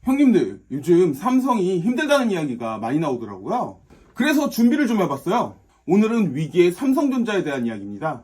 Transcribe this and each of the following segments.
형님들, 요즘 삼성이 힘들다는 이야기가 많이 나오더라고요. 그래서 준비를 좀 해봤어요. 오늘은 위기의 삼성전자에 대한 이야기입니다.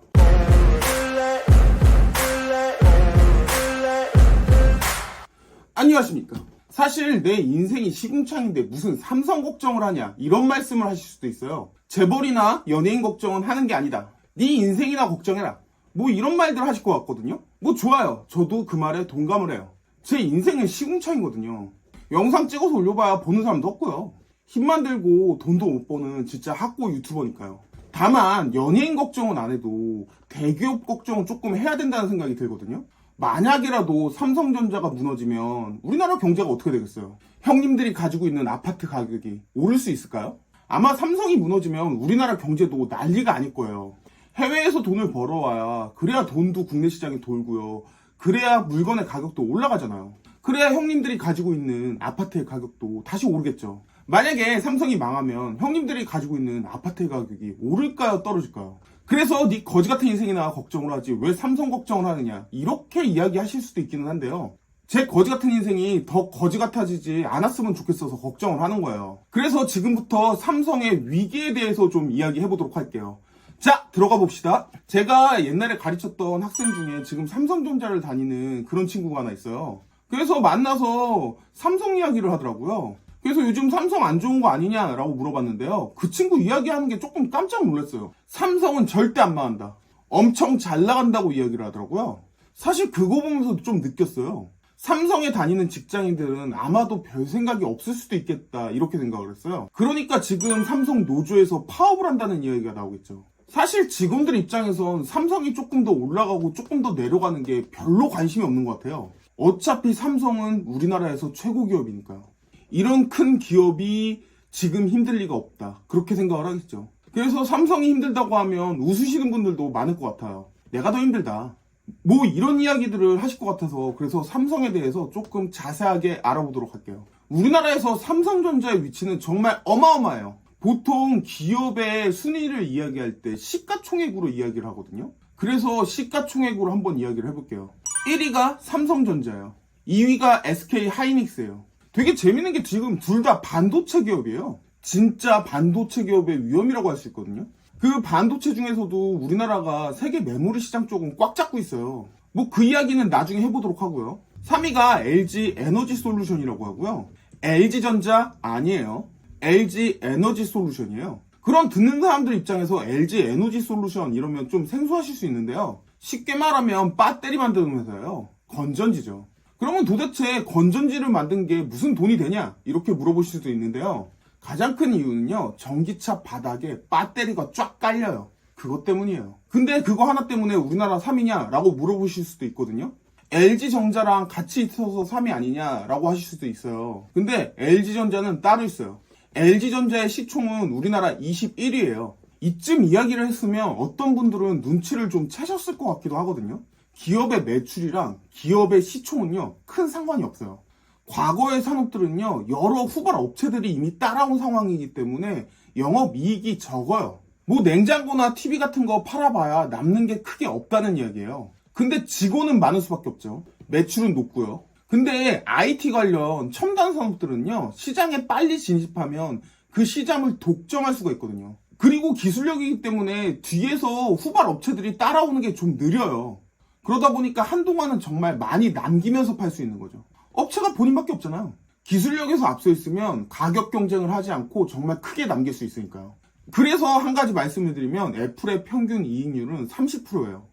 안녕하십니까. 사실 내 인생이 시궁창인데 무슨 삼성 걱정을 하냐, 이런 말씀을 하실 수도 있어요. 재벌이나 연예인 걱정은 하는 게 아니다. 네 인생이나 걱정해라. 뭐 이런 말들 하실 것 같거든요. 뭐 좋아요. 저도 그 말에 동감을 해요. 제 인생은 시궁창이거든요. 영상 찍어서 올려봐야 보는 사람도 없고요. 힘만 들고 돈도 못 버는 진짜 학고 유튜버니까요. 다만 연예인 걱정은 안 해도 대기업 걱정은 조금 해야 된다는 생각이 들거든요. 만약이라도 삼성전자가 무너지면 우리나라 경제가 어떻게 되겠어요? 형님들이 가지고 있는 아파트 가격이 오를 수 있을까요? 아마 삼성이 무너지면 우리나라 경제도 난리가 아닐 거예요. 해외에서 돈을 벌어와야 그래야 돈도 국내 시장에 돌고요. 그래야 물건의 가격도 올라가잖아요. 그래야 형님들이 가지고 있는 아파트의 가격도 다시 오르겠죠. 만약에 삼성이 망하면 형님들이 가지고 있는 아파트의 가격이 오를까요, 떨어질까요? 그래서 네 거지 같은 인생이나 걱정을 하지 왜 삼성 걱정을 하느냐, 이렇게 이야기하실 수도 있기는 한데요. 제 거지 같은 인생이 더 거지 같아지지 않았으면 좋겠어서 걱정을 하는 거예요. 그래서 지금부터 삼성의 위기에 대해서 좀 이야기해보도록 할게요. 자, 들어가 봅시다. 제가 옛날에 가르쳤던 학생 중에 지금 삼성전자를 다니는 그런 친구가 하나 있어요. 그래서 만나서 삼성 이야기를 하더라고요. 그래서 요즘 삼성 안 좋은 거 아니냐라고 물어봤는데요. 그 친구 이야기하는 게 조금 깜짝 놀랐어요. 삼성은 절대 안 망한다. 엄청 잘 나간다고 이야기를 하더라고요. 사실 그거 보면서도 좀 느꼈어요. 삼성에 다니는 직장인들은 아마도 별 생각이 없을 수도 있겠다, 이렇게 생각을 했어요. 그러니까 지금 삼성 노조에서 파업을 한다는 이야기가 나오겠죠. 사실 직원들 입장에선 삼성이 조금 더 올라가고 조금 더 내려가는 게 별로 관심이 없는 것 같아요. 어차피 삼성은 우리나라에서 최고 기업이니까요. 이런 큰 기업이 지금 힘들 리가 없다, 그렇게 생각을 하겠죠. 그래서 삼성이 힘들다고 하면 웃으시는 분들도 많을 것 같아요. 내가 더 힘들다, 뭐 이런 이야기들을 하실 것 같아서 그래서 삼성에 대해서 조금 자세하게 알아보도록 할게요. 우리나라에서 삼성전자의 위치는 정말 어마어마해요. 보통 기업의 순위를 이야기할 때 시가총액으로 이야기를 하거든요. 그래서 시가총액으로 한번 이야기를 해볼게요. 1위가 삼성전자예요. 2위가 SK하이닉스예요. 되게 재밌는 게 지금 둘 다 반도체 기업이에요. 진짜 반도체 기업의 위험이라고 할 수 있거든요. 그 반도체 중에서도 우리나라가 세계 메모리 시장 쪽은 꽉 잡고 있어요. 뭐 그 이야기는 나중에 해보도록 하고요. 3위가 LG 에너지 솔루션이라고 하고요. LG전자 아니에요. LG 에너지 솔루션이에요. 그런 듣는 사람들 입장에서 LG 에너지 솔루션 이러면 좀 생소하실 수 있는데요. 쉽게 말하면 배터리 만드는 회사예요. 건전지죠. 그러면 도대체 건전지를 만든 게 무슨 돈이 되냐, 이렇게 물어보실 수도 있는데요. 가장 큰 이유는요, 전기차 바닥에 배터리가 쫙 깔려요. 그것 때문이에요. 근데 그거 하나 때문에 우리나라 3위냐 라고 물어보실 수도 있거든요. LG전자랑 같이 있어서 3위 아니냐 라고 하실 수도 있어요. 근데 LG전자는 따로 있어요. LG전자의 시총은 우리나라 21위예요. 이쯤 이야기를 했으면 어떤 분들은 눈치를 좀 채셨을 것 같기도 하거든요. 기업의 매출이랑 기업의 시총은요, 큰 상관이 없어요. 과거의 산업들은요, 여러 후발 업체들이 이미 따라온 상황이기 때문에 영업이익이 적어요. 뭐 냉장고나 TV 같은 거 팔아봐야 남는 게 크게 없다는 이야기예요. 근데 직원은 많을 수밖에 없죠. 매출은 높고요. 근데 IT 관련 첨단 산업들은요, 시장에 빨리 진입하면 그 시장을 독점할 수가 있거든요. 그리고 기술력이기 때문에 뒤에서 후발 업체들이 따라오는 게 좀 느려요. 그러다 보니까 한동안은 정말 많이 남기면서 팔 수 있는 거죠. 업체가 본인밖에 없잖아요. 기술력에서 앞서 있으면 가격 경쟁을 하지 않고 정말 크게 남길 수 있으니까요. 그래서 한 가지 말씀을 드리면 애플의 평균 이익률은 30%예요.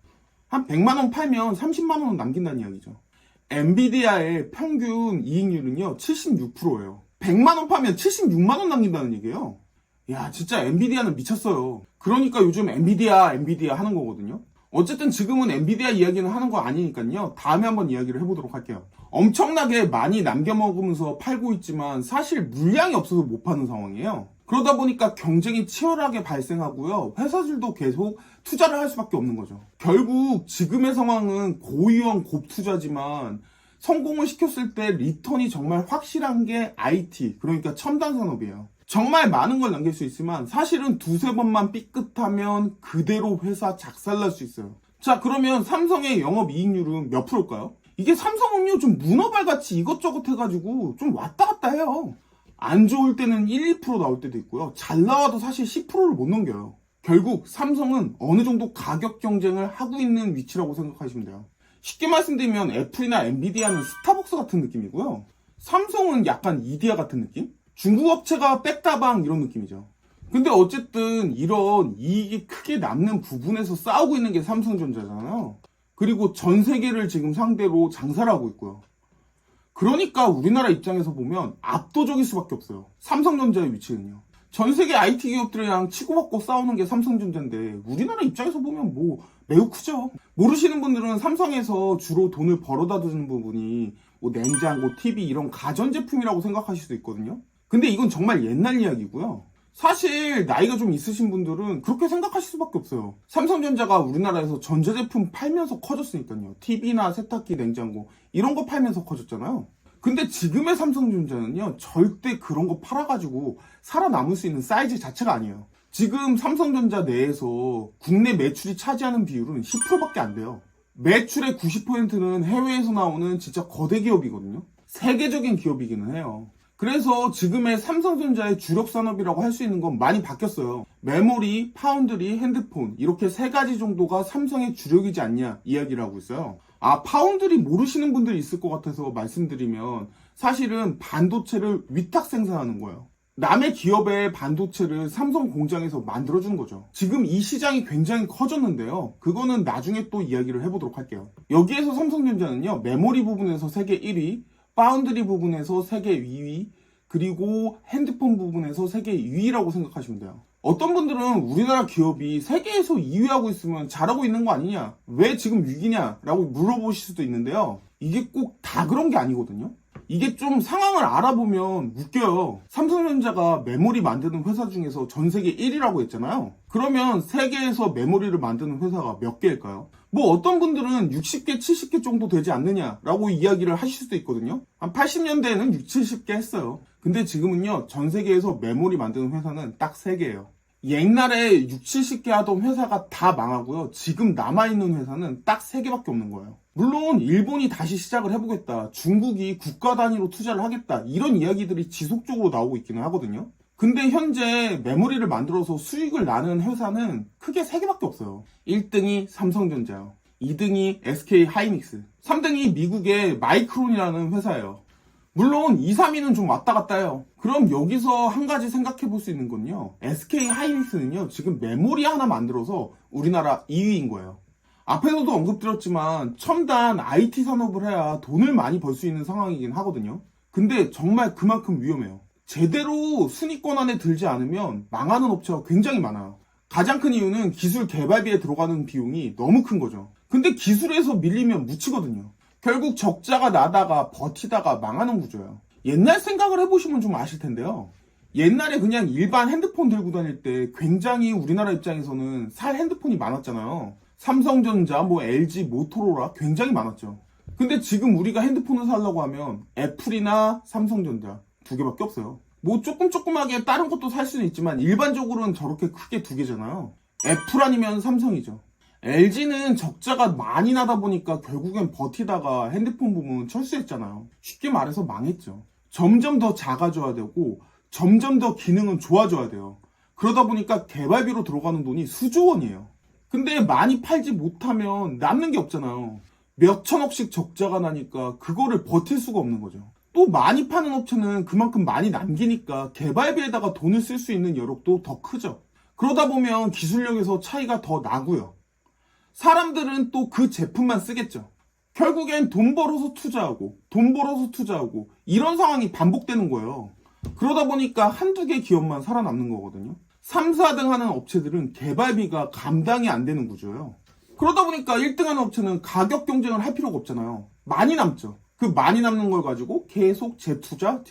한 100만원 팔면 30만원은 남긴다는 이야기죠. 엔비디아의 평균 이익률은요, 76%예요. 100만원 파면 76만원 남긴다는 얘기예요. 야, 진짜 엔비디아는 미쳤어요. 그러니까 요즘 엔비디아 하는 거거든요. 어쨌든 지금은 엔비디아 이야기는 하는 거 아니니까요. 다음에 한번 이야기를 해보도록 할게요. 엄청나게 많이 남겨먹으면서 팔고 있지만 사실 물량이 없어서 못 파는 상황이에요. 그러다 보니까 경쟁이 치열하게 발생하고요. 회사들도 계속 투자를 할 수밖에 없는 거죠. 결국 지금의 상황은 고위험 곱투자지만 성공을 시켰을 때 리턴이 정말 확실한 게 IT, 그러니까 첨단 산업이에요. 정말 많은 걸 남길 수 있지만 사실은 두세 번만 삐끗하면 그대로 회사 작살날 수 있어요. 자, 그러면 삼성의 영업이익률은 몇 프로일까요? 이게 삼성은요, 좀 문어발같이 이것저것 해가지고 좀 왔다 갔다 해요. 안 좋을 때는 1, 2% 나올 때도 있고요. 잘 나와도 사실 10%를 못 넘겨요. 결국 삼성은 어느 정도 가격 경쟁을 하고 있는 위치라고 생각하시면 돼요. 쉽게 말씀드리면 애플이나 엔비디아는 스타벅스 같은 느낌이고요. 삼성은 약간 이디야 같은 느낌? 중국 업체가 백다방 이런 느낌이죠. 근데 어쨌든 이런 이익이 크게 남는 부분에서 싸우고 있는 게 삼성전자잖아요. 그리고 전 세계를 지금 상대로 장사를 하고 있고요. 그러니까 우리나라 입장에서 보면 압도적일 수밖에 없어요. 삼성전자의 위치는요. 전 세계 IT 기업들이랑 치고받고 싸우는 게 삼성전자인데 우리나라 입장에서 보면 뭐 매우 크죠. 모르시는 분들은 삼성에서 주로 돈을 벌어다 주는 부분이 뭐 냉장고, TV 이런 가전제품이라고 생각하실 수도 있거든요. 근데 이건 정말 옛날 이야기고요. 사실 나이가 좀 있으신 분들은 그렇게 생각하실 수밖에 없어요. 삼성전자가 우리나라에서 전자제품 팔면서 커졌으니까요. TV나 세탁기, 냉장고 이런 거 팔면서 커졌잖아요. 근데 지금의 삼성전자는요, 절대 그런 거 팔아가지고 살아남을 수 있는 사이즈 자체가 아니에요. 지금 삼성전자 내에서 국내 매출이 차지하는 비율은 10%밖에 안 돼요. 매출의 90%는 해외에서 나오는 진짜 거대 기업이거든요. 세계적인 기업이기는 해요. 그래서 지금의 삼성전자의 주력 산업이라고 할 수 있는 건 많이 바뀌었어요. 메모리, 파운드리, 핸드폰 이렇게 세 가지 정도가 삼성의 주력이지 않냐 이야기를 하고 있어요. 파운드리 모르시는 분들이 있을 것 같아서 말씀드리면 사실은 반도체를 위탁 생산하는 거예요. 남의 기업의 반도체를 삼성 공장에서 만들어주는 거죠. 지금 이 시장이 굉장히 커졌는데요. 그거는 나중에 또 이야기를 해보도록 할게요. 여기에서 삼성전자는요, 메모리 부분에서 세계 1위, 파운드리 부분에서 세계 2위, 그리고 핸드폰 부분에서 세계 2위라고 생각하시면 돼요. 어떤 분들은 우리나라 기업이 세계에서 2위하고 있으면 잘하고 있는 거 아니냐? 왜 지금 위기냐? 라고 물어보실 수도 있는데요. 이게 꼭 다 그런 게 아니거든요. 이게 좀 상황을 알아보면 웃겨요. 삼성전자가 메모리 만드는 회사 중에서 전 세계 1위라고 했잖아요. 그러면 세계에서 메모리를 만드는 회사가 몇 개일까요? 뭐 어떤 분들은 60개, 70개 정도 되지 않느냐라고 이야기를 하실 수도 있거든요. 한 80년대에는 60, 70개 했어요. 근데 지금은요, 전 세계에서 메모리 만드는 회사는 딱 3개예요. 옛날에 60, 70개 하던 회사가 다 망하고요. 지금 남아있는 회사는 딱 3개밖에 없는 거예요. 물론 일본이 다시 시작을 해보겠다, 중국이 국가 단위로 투자를 하겠다, 이런 이야기들이 지속적으로 나오고 있기는 하거든요. 근데 현재 메모리를 만들어서 수익을 나는 회사는 크게 3개밖에 없어요. 1등이 삼성전자요, 2등이 SK 하이닉스, 3등이 미국의 마이크론이라는 회사예요. 물론 2, 3위는 좀 왔다 갔다 해요. 그럼 여기서 한 가지 생각해 볼 수 있는 건요, SK 하이닉스는요 지금 메모리 하나 만들어서 우리나라 2위인 거예요. 앞에서도 언급드렸지만 첨단 IT 산업을 해야 돈을 많이 벌 수 있는 상황이긴 하거든요. 근데 정말 그만큼 위험해요. 제대로 순위권 안에 들지 않으면 망하는 업체가 굉장히 많아요. 가장 큰 이유는 기술 개발비에 들어가는 비용이 너무 큰 거죠. 근데 기술에서 밀리면 묻히거든요. 결국 적자가 나다가 버티다가 망하는 구조예요. 옛날 생각을 해보시면 좀 아실 텐데요. 옛날에 그냥 일반 핸드폰 들고 다닐 때 굉장히 우리나라 입장에서는 살 핸드폰이 많았잖아요. 삼성전자, LG, 모토로라 굉장히 많았죠. 근데 지금 우리가 핸드폰을 사려고 하면 애플이나 삼성전자 2개밖에 없어요. 뭐 조금하게 다른 것도 살 수는 있지만 일반적으로는 저렇게 크게 2개잖아요. 애플 아니면 삼성이죠. LG는 적자가 많이 나다 보니까 결국엔 버티다가 핸드폰 부문 철수했잖아요. 쉽게 말해서 망했죠. 점점 더 작아져야 되고 점점 더 기능은 좋아져야 돼요. 그러다 보니까 개발비로 들어가는 돈이 수조 원이에요. 근데 많이 팔지 못하면 남는 게 없잖아요. 몇 천억씩 적자가 나니까 그거를 버틸 수가 없는 거죠. 또 많이 파는 업체는 그만큼 많이 남기니까 개발비에다가 돈을 쓸 수 있는 여력도 더 크죠. 그러다 보면 기술력에서 차이가 더 나고요. 사람들은 또 그 제품만 쓰겠죠. 결국엔 돈 벌어서 투자하고 돈 벌어서 투자하고 이런 상황이 반복되는 거예요. 그러다 보니까 한두 개 기업만 살아남는 거거든요. 3, 4등 하는 업체들은 개발비가 감당이 안 되는 구조예요. 그러다 보니까 1등 하는 업체는 가격 경쟁을 할 필요가 없잖아요. 많이 남죠. 그 많이 남는 걸 가지고 계속 재투자.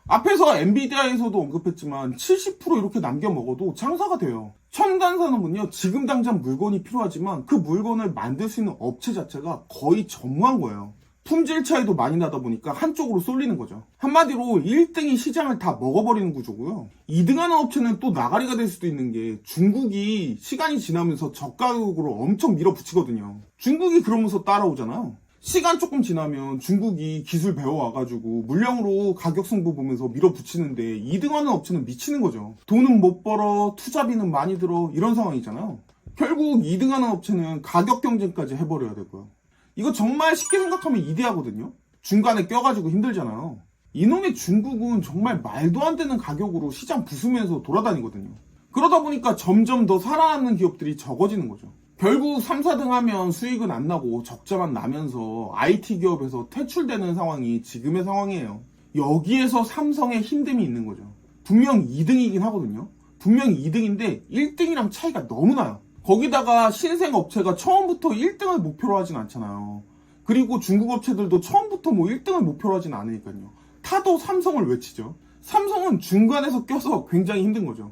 앞에서 엔비디아에서도 언급했지만 70% 이렇게 남겨 먹어도 장사가 돼요. 첨단 산업은요, 지금 당장 물건이 필요하지만 그 물건을 만들 수 있는 업체 자체가 거의 전무한 거예요. 품질 차이도 많이 나다 보니까 한쪽으로 쏠리는 거죠. 한마디로 1등이 시장을 다 먹어버리는 구조고요. 2등 하는 업체는 또 나가리가 될 수도 있는 게 중국이 시간이 지나면서 저가격으로 엄청 밀어붙이거든요. 중국이 그러면서 따라오잖아요. 시간 조금 지나면 중국이 기술 배워와가지고 물량으로 가격 승부 보면서 밀어붙이는데 2등하는 업체는 미치는 거죠. 돈은 못 벌어, 투자비는 많이 들어, 이런 상황이잖아요. 결국 2등하는 업체는 가격 경쟁까지 해버려야 되고요. 이거 정말 쉽게 생각하면 이데아거든요. 중간에 껴가지고 힘들잖아요. 이놈의 중국은 정말 말도 안 되는 가격으로 시장 부수면서 돌아다니거든요. 그러다 보니까 점점 더 살아남는 기업들이 적어지는 거죠. 결국 3, 4등 하면 수익은 안 나고 적자만 나면서 IT 기업에서 퇴출되는 상황이 지금의 상황이에요. 여기에서 삼성의 힘듦이 있는 거죠. 분명 2등이긴 하거든요. 분명 2등인데 1등이랑 차이가 너무 나요. 거기다가 신생 업체가 처음부터 1등을 목표로 하진 않잖아요. 그리고 중국 업체들도 처음부터 뭐 1등을 목표로 하진 않으니까요. 타도 삼성을 외치죠. 삼성은 중간에서 껴서 굉장히 힘든 거죠.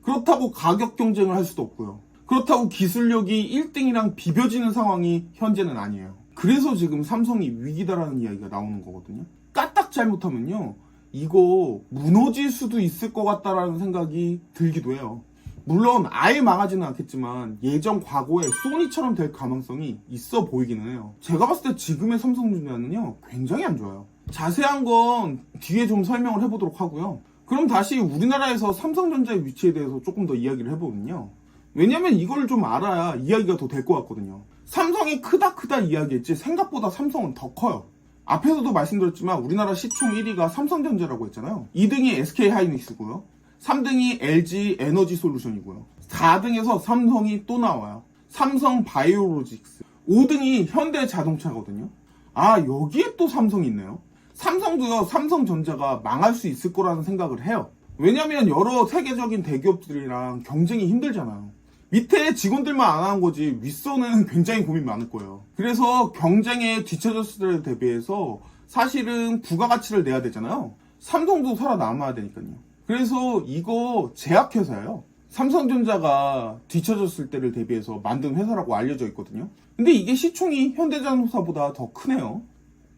그렇다고 가격 경쟁을 할 수도 없고요. 그렇다고 기술력이 1등이랑 비벼지는 상황이 현재는 아니에요. 그래서 지금 삼성이 위기다라는 이야기가 나오는 거거든요. 까딱 잘못하면요, 이거 무너질 수도 있을 것 같다라는 생각이 들기도 해요. 물론 아예 망하지는 않겠지만 예전 과거에 소니처럼 될 가능성이 있어 보이기는 해요. 제가 봤을 때 지금의 삼성전자는요, 굉장히 안 좋아요. 자세한 건 뒤에 좀 설명을 해보도록 하고요. 그럼 다시 우리나라에서 삼성전자의 위치에 대해서 조금 더 이야기를 해보면요. 왜냐면 이걸 좀 알아야 이야기가 더 될 것 같거든요. 삼성이 크다 이야기했지 생각보다 삼성은 더 커요. 앞에서도 말씀드렸지만 우리나라 시총 1위가 삼성전자라고 했잖아요. 2등이 SK하이닉스고요. 3등이 LG 에너지솔루션이고요. 4등에서 삼성이 또 나와요. 삼성 바이오로직스. 5등이 현대자동차거든요. 아, 여기에 또 삼성이 있네요. 삼성도요, 삼성전자가 망할 수 있을 거라는 생각을 해요. 왜냐면 여러 세계적인 대기업들이랑 경쟁이 힘들잖아요. 밑에 직원들만 안 하는 거지 윗선은 굉장히 고민 많을 거예요. 그래서 경쟁에 뒤처졌을 때를 대비해서 사실은 부가가치를 내야 되잖아요. 삼성도 살아남아야 되니까요. 그래서 이거 제약회사예요. 삼성전자가 뒤처졌을 때를 대비해서 만든 회사라고 알려져 있거든요. 근데 이게 시총이 현대자동차보다 더 크네요.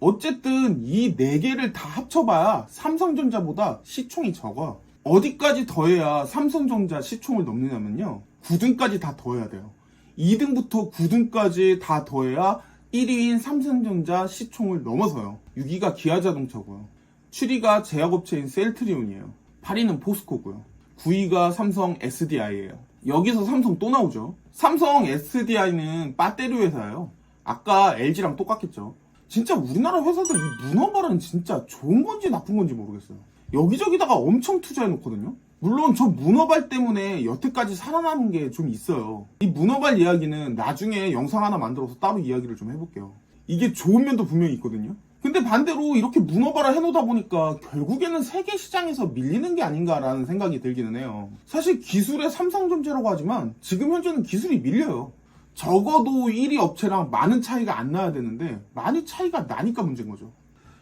어쨌든 이 4개를 다 합쳐봐야 삼성전자보다 시총이 적어요. 어디까지 더해야 삼성전자 시총을 넘느냐면요, 9등까지 다 더해야 돼요. 2등부터 9등까지 다 더해야 1위인 삼성전자 시총을 넘어서요. 6위가 기아자동차고요. 7위가 제약업체인 셀트리온이에요. 8위는 포스코고요. 9위가 삼성 SDI예요. 여기서 삼성 또 나오죠. 삼성 SDI는 배터리 회사예요. 아까 LG랑 똑같겠죠. 진짜 우리나라 회사들 이 문어발은 진짜 좋은 건지 나쁜 건지 모르겠어요. 여기저기다가 엄청 투자해 놓거든요. 물론 저 문어발 때문에 여태까지 살아남은 게 좀 있어요. 이 문어발 이야기는 나중에 영상 하나 만들어서 따로 이야기를 좀 해볼게요. 이게 좋은 면도 분명히 있거든요. 근데 반대로 이렇게 문어발을 해놓다 보니까 결국에는 세계 시장에서 밀리는 게 아닌가라는 생각이 들기는 해요. 사실 기술의 삼성전자라고 하지만 지금 현재는 기술이 밀려요. 적어도 1위 업체랑 많은 차이가 안 나야 되는데 많이 차이가 나니까 문제인 거죠.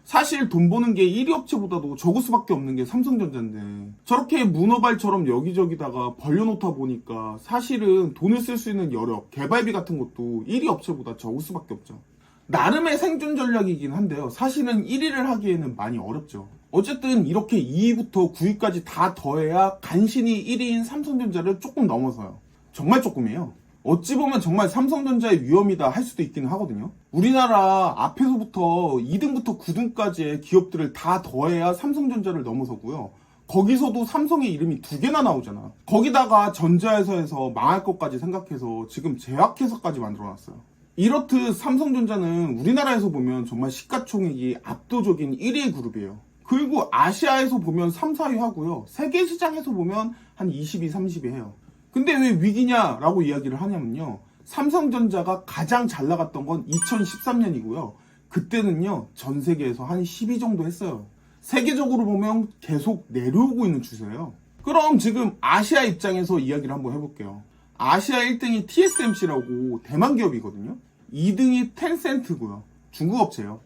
사실 돈 버는 게 1위 업체보다도 적을 수밖에 없는 게 삼성전자인데 저렇게 문어발처럼 여기저기다가 벌려놓다 보니까 사실은 돈을 쓸 수 있는 여력, 개발비 같은 것도 1위 업체보다 적을 수밖에 없죠. 나름의 생존 전략이긴 한데요. 사실은 1위를 하기에는 많이 어렵죠. 어쨌든 이렇게 2위부터 9위까지 다 더해야 간신히 1위인 삼성전자를 조금 넘어서요. 정말 조금이에요. 어찌 보면 정말 삼성전자의 위험이다 할 수도 있기는 하거든요. 우리나라 앞에서부터 2등부터 9등까지의 기업들을 다 더해야 삼성전자를 넘어서고요. 거기서도 삼성의 이름이 2개나 나오잖아. 거기다가 전자회사에서 망할 것까지 생각해서 지금 제약회사까지 만들어놨어요. 이렇듯 삼성전자는 우리나라에서 보면 정말 시가총액이 압도적인 1위의 그룹이에요. 그리고 아시아에서 보면 3, 4위 하고요. 세계 시장에서 보면 한 22, 30위 해요. 근데 왜 위기냐라고 이야기를 하냐면요. 삼성전자가 가장 잘 나갔던 건 2013년이고요. 그때는요, 전 세계에서 한 10위 정도 했어요. 세계적으로 보면 계속 내려오고 있는 추세예요. 그럼 지금 아시아 입장에서 이야기를 한번 해볼게요. 아시아 1등이 TSMC라고 대만 기업이거든요. 2등이 텐센트고요. 중국 업체예요.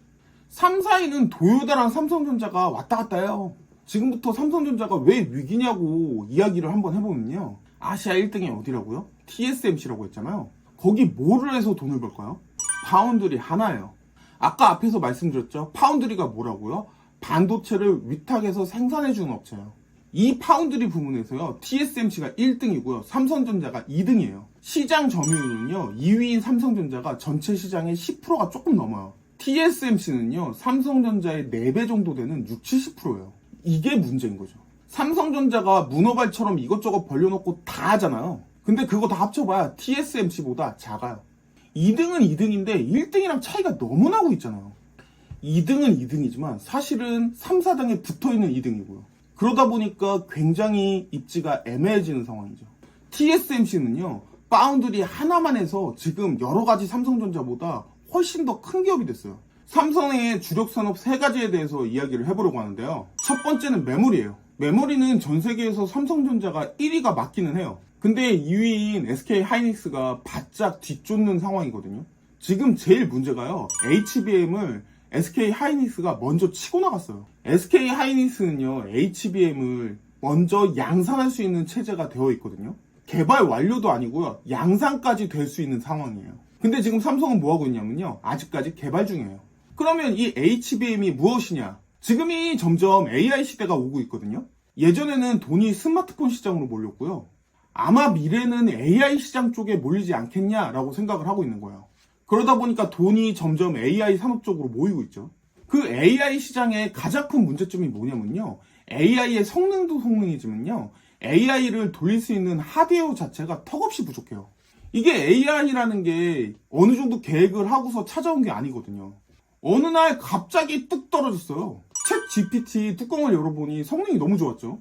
3, 4위는 도요타랑 삼성전자가 왔다 갔다 해요. 지금부터 삼성전자가 왜 위기냐고 이야기를 한번 해보면요. 아시아 1등이 어디라고요? TSMC라고 했잖아요. 거기 뭐를 해서 돈을 벌까요? 파운드리 하나예요. 아까 앞에서 말씀드렸죠. 파운드리가 뭐라고요? 반도체를 위탁해서 생산해주는 업체예요. 이 파운드리 부문에서요, TSMC가 1등이고요. 삼성전자가 2등이에요. 시장 점유율은요, 2위인 삼성전자가 전체 시장의 10%가 조금 넘어요. TSMC는요, 삼성전자의 4배 정도 되는 60-70%예요. 이게 문제인 거죠. 삼성전자가 문어발처럼 이것저것 벌려놓고 다 하잖아요. 근데 그거 다 합쳐봐야 TSMC보다 작아요. 2등은 2등인데 1등이랑 차이가 너무 나고 있잖아요. 2등은 2등이지만 사실은 3, 4등에 붙어있는 2등이고요. 그러다 보니까 굉장히 입지가 애매해지는 상황이죠. TSMC는요, 파운드리 하나만 해서 지금 여러 가지 삼성전자보다 훨씬 더 큰 기업이 됐어요. 삼성의 주력 산업 3가지에 대해서 이야기를 해보려고 하는데요. 첫 번째는 메모리예요. 메모리는 전 세계에서 삼성전자가 1위가 맞기는 해요. 근데 2위인 SK하이닉스가 바짝 뒤쫓는 상황이거든요. 지금 제일 문제가요, HBM을 SK하이닉스가 먼저 치고 나갔어요. SK하이닉스는요, HBM을 먼저 양산할 수 있는 체제가 되어 있거든요. 개발 완료도 아니고요, 양산까지 될 수 있는 상황이에요. 근데 지금 삼성은 뭐하고 있냐면요, 아직까지 개발 중이에요. 그러면 이 HBM이 무엇이냐? 지금이 점점 AI 시대가 오고 있거든요. 예전에는 돈이 스마트폰 시장으로 몰렸고요. 아마 미래는 AI 시장 쪽에 몰리지 않겠냐라고 생각을 하고 있는 거예요. 그러다 보니까 돈이 점점 AI 산업 쪽으로 모이고 있죠. 그 AI 시장의 가장 큰 문제점이 뭐냐면요, AI의 성능도 성능이지만요, AI를 돌릴 수 있는 하드웨어 자체가 턱없이 부족해요. 이게 AI라는 게 어느 정도 계획을 하고서 찾아온 게 아니거든요. 어느 날 갑자기 뚝 떨어졌어요. 챗 GPT 뚜껑을 열어보니 성능이 너무 좋았죠.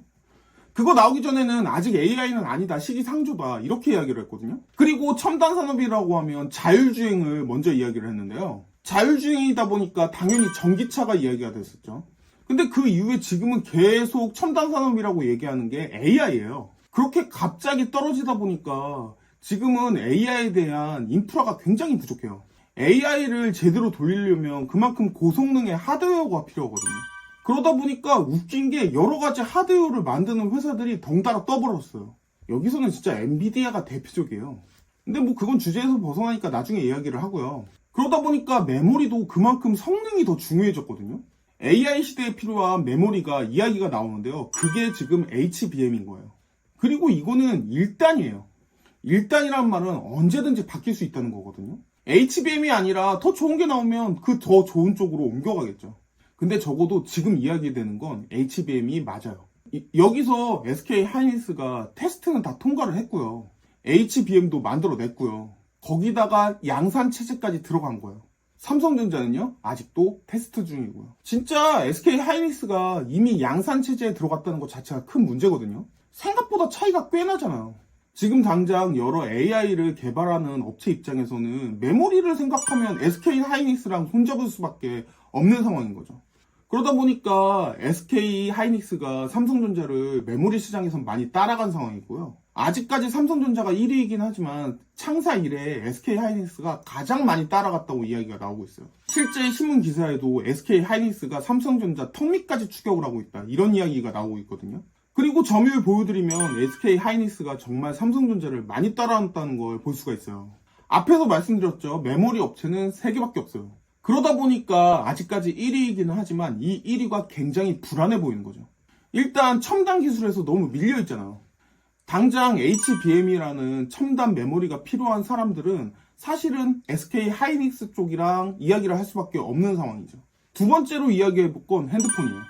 그거 나오기 전에는 아직 AI는 아니다, 시기상조다, 이렇게 이야기를 했거든요. 그리고 첨단 산업이라고 하면 자율주행을 먼저 이야기를 했는데요. 자율주행이다 보니까 당연히 전기차가 이야기가 됐었죠. 근데 그 이후에 지금은 계속 첨단 산업이라고 얘기하는 게 AI예요. 그렇게 갑자기 떨어지다 보니까 지금은 AI에 대한 인프라가 굉장히 부족해요. AI를 제대로 돌리려면 그만큼 고성능의 하드웨어가 필요하거든요. 그러다 보니까 웃긴 게 여러 가지 하드웨어를 만드는 회사들이 덩달아 떠버렸어요. 여기서는 진짜 엔비디아가 대표적이에요. 근데 뭐 그건 주제에서 벗어나니까 나중에 이야기를 하고요. 그러다 보니까 메모리도 그만큼 성능이 더 중요해졌거든요. AI 시대에 필요한 메모리가 이야기가 나오는데요. 그게 지금 HBM인 거예요. 그리고 이거는 1단이에요. 1단이라는 말은 언제든지 바뀔 수 있다는 거거든요. HBM이 아니라 더 좋은 게 나오면 그 더 좋은 쪽으로 옮겨가겠죠. 근데 적어도 지금 이야기되는 건 HBM이 맞아요. 여기서 SK하이닉스가 테스트는 다 통과를 했고요. HBM도 만들어냈고요. 거기다가 양산 체제까지 들어간 거예요. 삼성전자는요, 아직도 테스트 중이고요. 진짜 SK하이닉스가 이미 양산 체제에 들어갔다는 것 자체가 큰 문제거든요. 생각보다 차이가 꽤 나잖아요. 지금 당장 여러 AI를 개발하는 업체 입장에서는 메모리를 생각하면 SK하이닉스랑 손잡을 수밖에 없는 상황인 거죠. 그러다 보니까 SK하이닉스가 삼성전자를 메모리 시장에선 많이 따라간 상황이고요. 아직까지 삼성전자가 1위이긴 하지만 창사 이래 SK하이닉스가 가장 많이 따라갔다고 이야기가 나오고 있어요. 실제 신문 기사에도 SK하이닉스가 삼성전자 턱밑까지 추격을 하고 있다, 이런 이야기가 나오고 있거든요. 그리고 점유율 보여드리면 SK하이닉스가 정말 삼성전자를 많이 따라한다는 걸 볼 수가 있어요. 앞에서 말씀드렸죠. 메모리 업체는 3개밖에 없어요. 그러다 보니까 아직까지 1위이기는 하지만 이 1위가 굉장히 불안해 보이는 거죠. 일단 첨단 기술에서 너무 밀려있잖아요. 당장 HBM이라는 첨단 메모리가 필요한 사람들은 사실은 SK하이닉스 쪽이랑 이야기를 할 수밖에 없는 상황이죠. 두 번째로 이야기해볼 건 핸드폰이에요.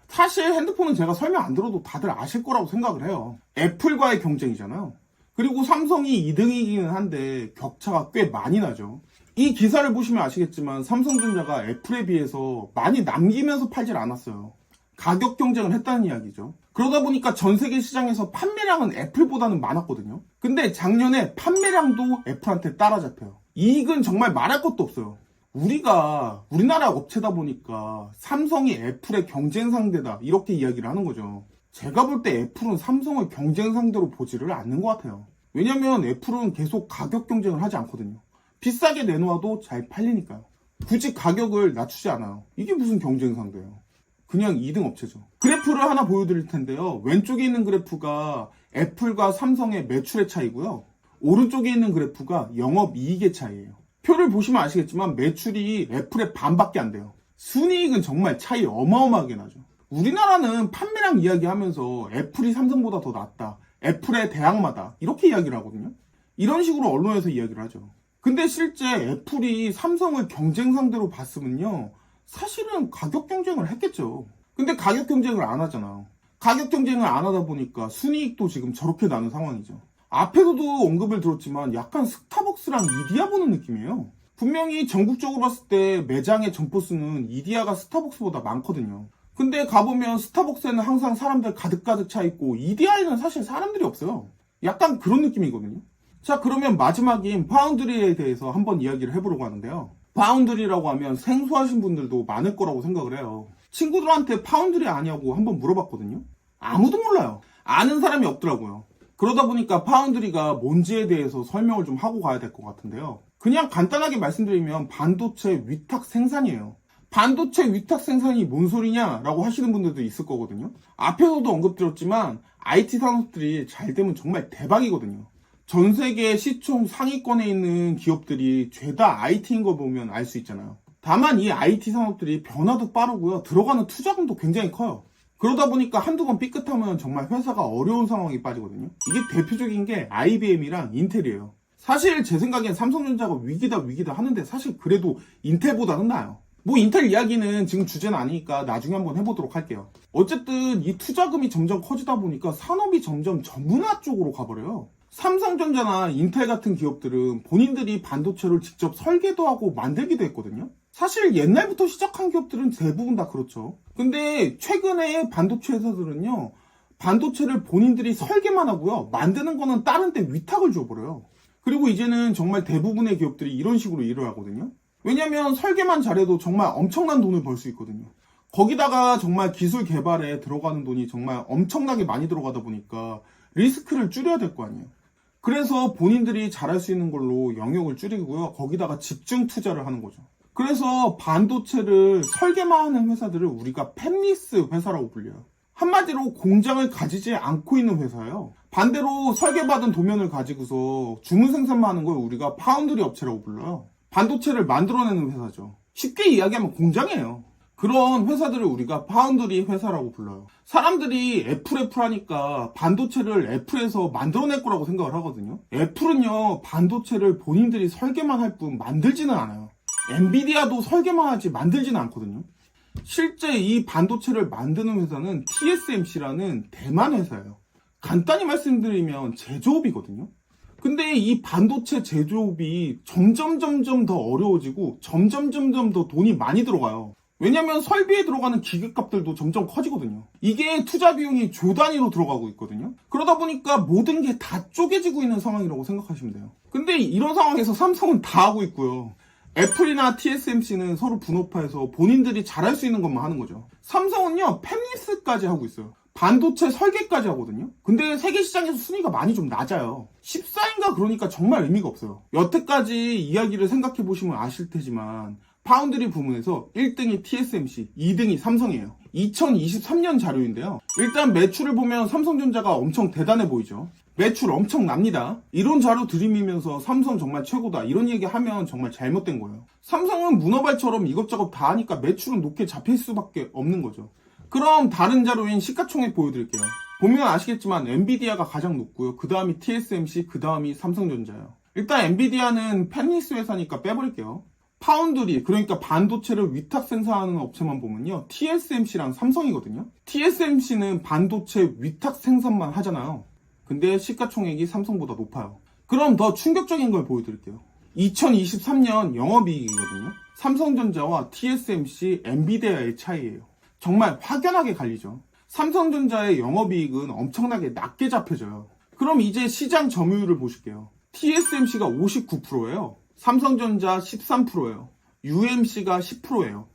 사실 핸드폰은 제가 설명 안 들어도 다들 아실 거라고 생각을 해요. 애플과의 경쟁이잖아요. 그리고 삼성이 2등이기는 한데 격차가 꽤 많이 나죠. 이 기사를 보시면 아시겠지만 삼성전자가 애플에 비해서 많이 남기면서 팔질 않았어요. 가격 경쟁을 했다는 이야기죠. 그러다 보니까 전 세계 시장에서 판매량은 애플보다는 많았거든요. 근데 작년에 판매량도 애플한테 따라잡혀요. 이익은 정말 말할 것도 없어요. 우리나라 업체다 보니까 삼성이 애플의 경쟁 상대다, 이렇게 이야기를 하는 거죠. 제가 볼 때 애플은 삼성을 경쟁 상대로 보지를 않는 것 같아요. 왜냐면 애플은 계속 가격 경쟁을 하지 않거든요. 비싸게 내놓아도 잘 팔리니까요. 굳이 가격을 낮추지 않아요. 이게 무슨 경쟁 상대예요. 그냥 2등 업체죠. 그래프를 하나 보여드릴 텐데요. 왼쪽에 있는 그래프가 애플과 삼성의 매출의 차이고요. 오른쪽에 있는 그래프가 영업이익의 차이예요. 표를 보시면 아시겠지만 매출이 애플의 반밖에 안 돼요. 순이익은 정말 차이 어마어마하게 나죠. 우리나라는 판매량 이야기하면서 애플이 삼성보다 더 낫다, 애플의 대항마다, 이렇게 이야기를 하거든요. 이런 식으로 언론에서 이야기를 하죠. 근데 실제 애플이 삼성을 경쟁 상대로 봤으면요, 사실은 가격 경쟁을 했겠죠. 근데 가격 경쟁을 안 하잖아요. 가격 경쟁을 안 하다 보니까 순이익도 지금 저렇게 나는 상황이죠. 앞에서도 언급을 들었지만 약간 스타벅스랑 이디야 보는 느낌이에요. 분명히 전국적으로 봤을 때 매장의 점포 수는 이디야가 스타벅스보다 많거든요. 근데 가보면 스타벅스에는 항상 사람들 가득가득 차 있고 이디야에는 사실 사람들이 없어요. 약간 그런 느낌이거든요. 자, 그러면 마지막인 파운드리에 대해서 한번 이야기를 해보려고 하는데요. 파운드리라고 하면 생소하신 분들도 많을 거라고 생각을 해요. 친구들한테 파운드리 아냐고 한번 물어봤거든요. 아무도 몰라요. 아는 사람이 없더라고요. 그러다 보니까 파운드리가 뭔지에 대해서 설명을 좀 하고 가야 될 것 같은데요. 그냥 간단하게 말씀드리면 반도체 위탁 생산이에요. 반도체 위탁 생산이 뭔 소리냐라고 하시는 분들도 있을 거거든요. 앞에서도 언급드렸지만 IT 산업들이 잘 되면 정말 대박이거든요. 전 세계 시총 상위권에 있는 기업들이 죄다 IT인 거 보면 알 수 있잖아요. 다만 이 IT 산업들이 변화도 빠르고요. 들어가는 투자금도 굉장히 커요. 그러다 보니까 한두 번 삐끗하면 정말 회사가 어려운 상황에 빠지거든요. 이게 대표적인 게 IBM이랑 인텔이에요. 사실 제 생각엔 삼성전자가 위기다 하는데 사실 그래도 인텔보다는 나아요. 뭐 인텔 이야기는 지금 주제는 아니니까 나중에 한번 해보도록 할게요. 어쨌든 이 투자금이 점점 커지다 보니까 산업이 점점 전문화 쪽으로 가버려요. 삼성전자나 인텔 같은 기업들은 본인들이 반도체를 직접 설계도 하고 만들기도 했거든요. 사실 옛날부터 시작한 기업들은 대부분 다 그렇죠. 근데 최근에 반도체 회사들은요, 반도체를 본인들이 설계만 하고요, 만드는 거는 다른 데 위탁을 줘버려요. 그리고 이제는 정말 대부분의 기업들이 이런 식으로 일을 하거든요. 왜냐면 설계만 잘해도 정말 엄청난 돈을 벌 수 있거든요. 거기다가 정말 기술 개발에 들어가는 돈이 정말 엄청나게 많이 들어가다 보니까 리스크를 줄여야 될 거 아니에요. 그래서 본인들이 잘할 수 있는 걸로 영역을 줄이고요. 거기다가 집중 투자를 하는 거죠. 그래서 반도체를 설계만 하는 회사들을 우리가 팹리스 회사라고 불려요. 한마디로 공장을 가지지 않고 있는 회사예요. 반대로 설계받은 도면을 가지고서 주문 생산만 하는 걸 우리가 파운드리 업체라고 불러요. 반도체를 만들어내는 회사죠. 쉽게 이야기하면 공장이에요. 그런 회사들을 우리가 파운드리 회사라고 불러요. 사람들이 애플 하니까 반도체를 애플에서 만들어낼 거라고 생각을 하거든요. 애플은요, 반도체를 본인들이 설계만 할 뿐 만들지는 않아요. 엔비디아도 설계만 하지 만들지는 않거든요. 실제 이 반도체를 만드는 회사는 TSMC라는 대만 회사예요. 간단히 말씀드리면 제조업이거든요. 근데 이 반도체 제조업이 점점 더 어려워지고 점점 더 돈이 많이 들어가요. 왜냐면 설비에 들어가는 기계값들도 점점 커지거든요. 이게 투자 비용이 조 단위로 들어가고 있거든요. 그러다 보니까 모든 게 다 쪼개지고 있는 상황이라고 생각하시면 돼요. 근데 이런 상황에서 삼성은 다 하고 있고요. 애플이나 TSMC는 서로 분업화해서 본인들이 잘할 수 있는 것만 하는 거죠. 삼성은요, 팹리스까지 하고 있어요. 반도체 설계까지 하거든요. 근데 세계 시장에서 순위가 많이 좀 낮아요. 14인가 그러니까 정말 의미가 없어요. 여태까지 이야기를 생각해 보시면 아실 테지만 파운드리 부문에서 1등이 TSMC, 2등이 삼성이에요. 2023년 자료인데요. 일단 매출을 보면 삼성전자가 엄청 대단해 보이죠. 매출 엄청납니다. 이런 자료 들이미면서 삼성 정말 최고다 이런 얘기 하면 정말 잘못된 거예요. 삼성은 문어발처럼 이것저것 다 하니까 매출은 높게 잡힐 수밖에 없는 거죠. 그럼 다른 자료인 시가총액 보여드릴게요. 보면 아시겠지만 엔비디아가 가장 높고요. 그 다음이 TSMC, 그 다음이 삼성전자예요. 일단 엔비디아는 팹리스 회사니까 빼버릴게요. 파운드리, 그러니까 반도체를 위탁 생산하는 업체만 보면요, TSMC랑 삼성이거든요. TSMC는 반도체 위탁 생산만 하잖아요. 근데 시가총액이 삼성보다 높아요. 그럼 더 충격적인 걸 보여드릴게요. 2023년 영업이익이거든요. 삼성전자와 TSMC, 엔비디아의 차이예요. 정말 확연하게 갈리죠. 삼성전자의 영업이익은 엄청나게 낮게 잡혀져요. 그럼 이제 시장 점유율을 보실게요. TSMC가 59%예요. 삼성전자 13%예요. UMC가 10%예요.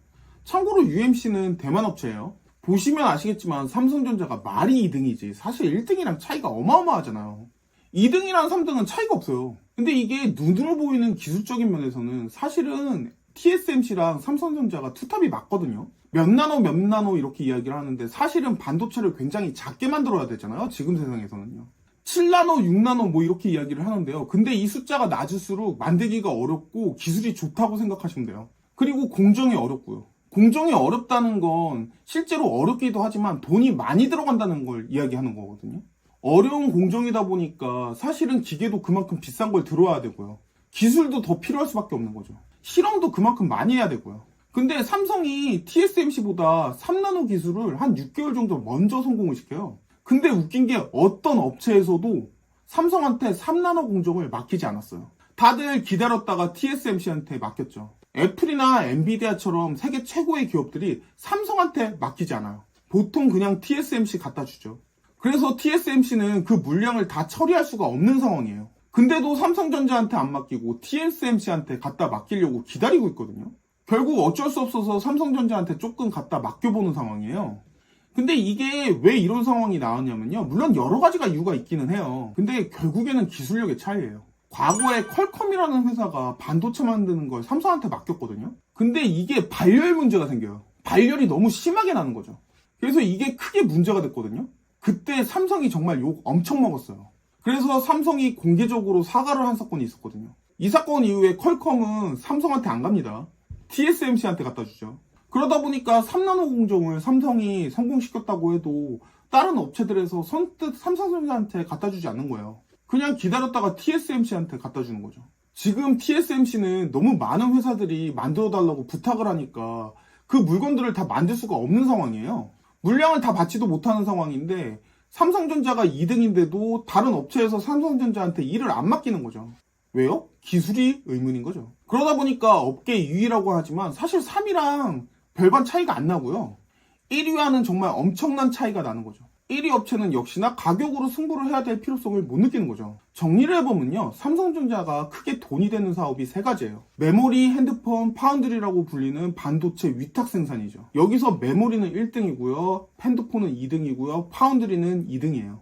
참고로 UMC는 대만 업체예요. 보시면 아시겠지만 삼성전자가 말이 2등이지 사실 1등이랑 차이가 어마어마하잖아요. 2등이랑 3등은 차이가 없어요. 근데 이게 눈으로 보이는 기술적인 면에서는 사실은 TSMC랑 삼성전자가 투탑이 맞거든요. 몇 나노 이렇게 이야기를 하는데 사실은 반도체를 굉장히 작게 만들어야 되잖아요. 지금 세상에서는요. 7나노, 6나노 뭐 이렇게 이야기를 하는데요. 근데 이 숫자가 낮을수록 만들기가 어렵고 기술이 좋다고 생각하시면 돼요. 그리고 공정이 어렵고요. 공정이 어렵다는 건 실제로 어렵기도 하지만 돈이 많이 들어간다는 걸 이야기하는 거거든요. 어려운 공정이다 보니까 사실은 기계도 그만큼 비싼 걸 들어와야 되고요. 기술도 더 필요할 수밖에 없는 거죠. 실험도 그만큼 많이 해야 되고요. 근데 삼성이 TSMC보다 3나노 기술을 한 6개월 정도 먼저 성공을 시켜요. 근데 웃긴 게 어떤 업체에서도 삼성한테 3나노 공정을 맡기지 않았어요. 다들 기다렸다가 TSMC한테 맡겼죠. 애플이나 엔비디아처럼 세계 최고의 기업들이 삼성한테 맡기지 않아요. 보통 그냥 TSMC 갖다 주죠. 그래서 TSMC는 그 물량을 다 처리할 수가 없는 상황이에요. 근데도 삼성전자한테 안 맡기고 TSMC한테 갖다 맡기려고 기다리고 있거든요. 결국 어쩔 수 없어서 삼성전자한테 조금 갖다 맡겨보는 상황이에요. 근데 이게 왜 이런 상황이 나왔냐면요. 물론 여러 가지가 이유가 있기는 해요. 근데 결국에는 기술력의 차이예요. 과거에 퀄컴이라는 회사가 반도체 만드는 걸 삼성한테 맡겼거든요. 근데 이게 발열 문제가 생겨요. 발열이 너무 심하게 나는 거죠. 그래서 이게 크게 문제가 됐거든요. 그때 삼성이 정말 욕 엄청 먹었어요. 그래서 삼성이 공개적으로 사과를 한 사건이 있었거든요. 이 사건 이후에 퀄컴은 삼성한테 안 갑니다. TSMC한테 갖다 주죠. 그러다 보니까 3나노 공정을 삼성이 성공시켰다고 해도 다른 업체들에서 선뜻 삼성전자한테 갖다 주지 않는 거예요. 그냥 기다렸다가 TSMC한테 갖다 주는 거죠. 지금 TSMC는 너무 많은 회사들이 만들어 달라고 부탁을 하니까 그 물건들을 다 만들 수가 없는 상황이에요. 물량을 다 받지도 못하는 상황인데 삼성전자가 2등인데도 다른 업체에서 삼성전자한테 일을 안 맡기는 거죠. 왜요? 기술이 의문인 거죠. 그러다 보니까 업계 2위라고 하지만 사실 3위랑 별반 차이가 안 나고요. 1위와는 정말 엄청난 차이가 나는 거죠. 1위 업체는 역시나 가격으로 승부를 해야 될 필요성을 못 느끼는 거죠. 정리를 해보면요. 삼성전자가 크게 돈이 되는 사업이 세 가지예요. 메모리, 핸드폰, 파운드리라고 불리는 반도체 위탁 생산이죠. 여기서 메모리는 1등이고요. 핸드폰은 2등이고요. 파운드리는 2등이에요.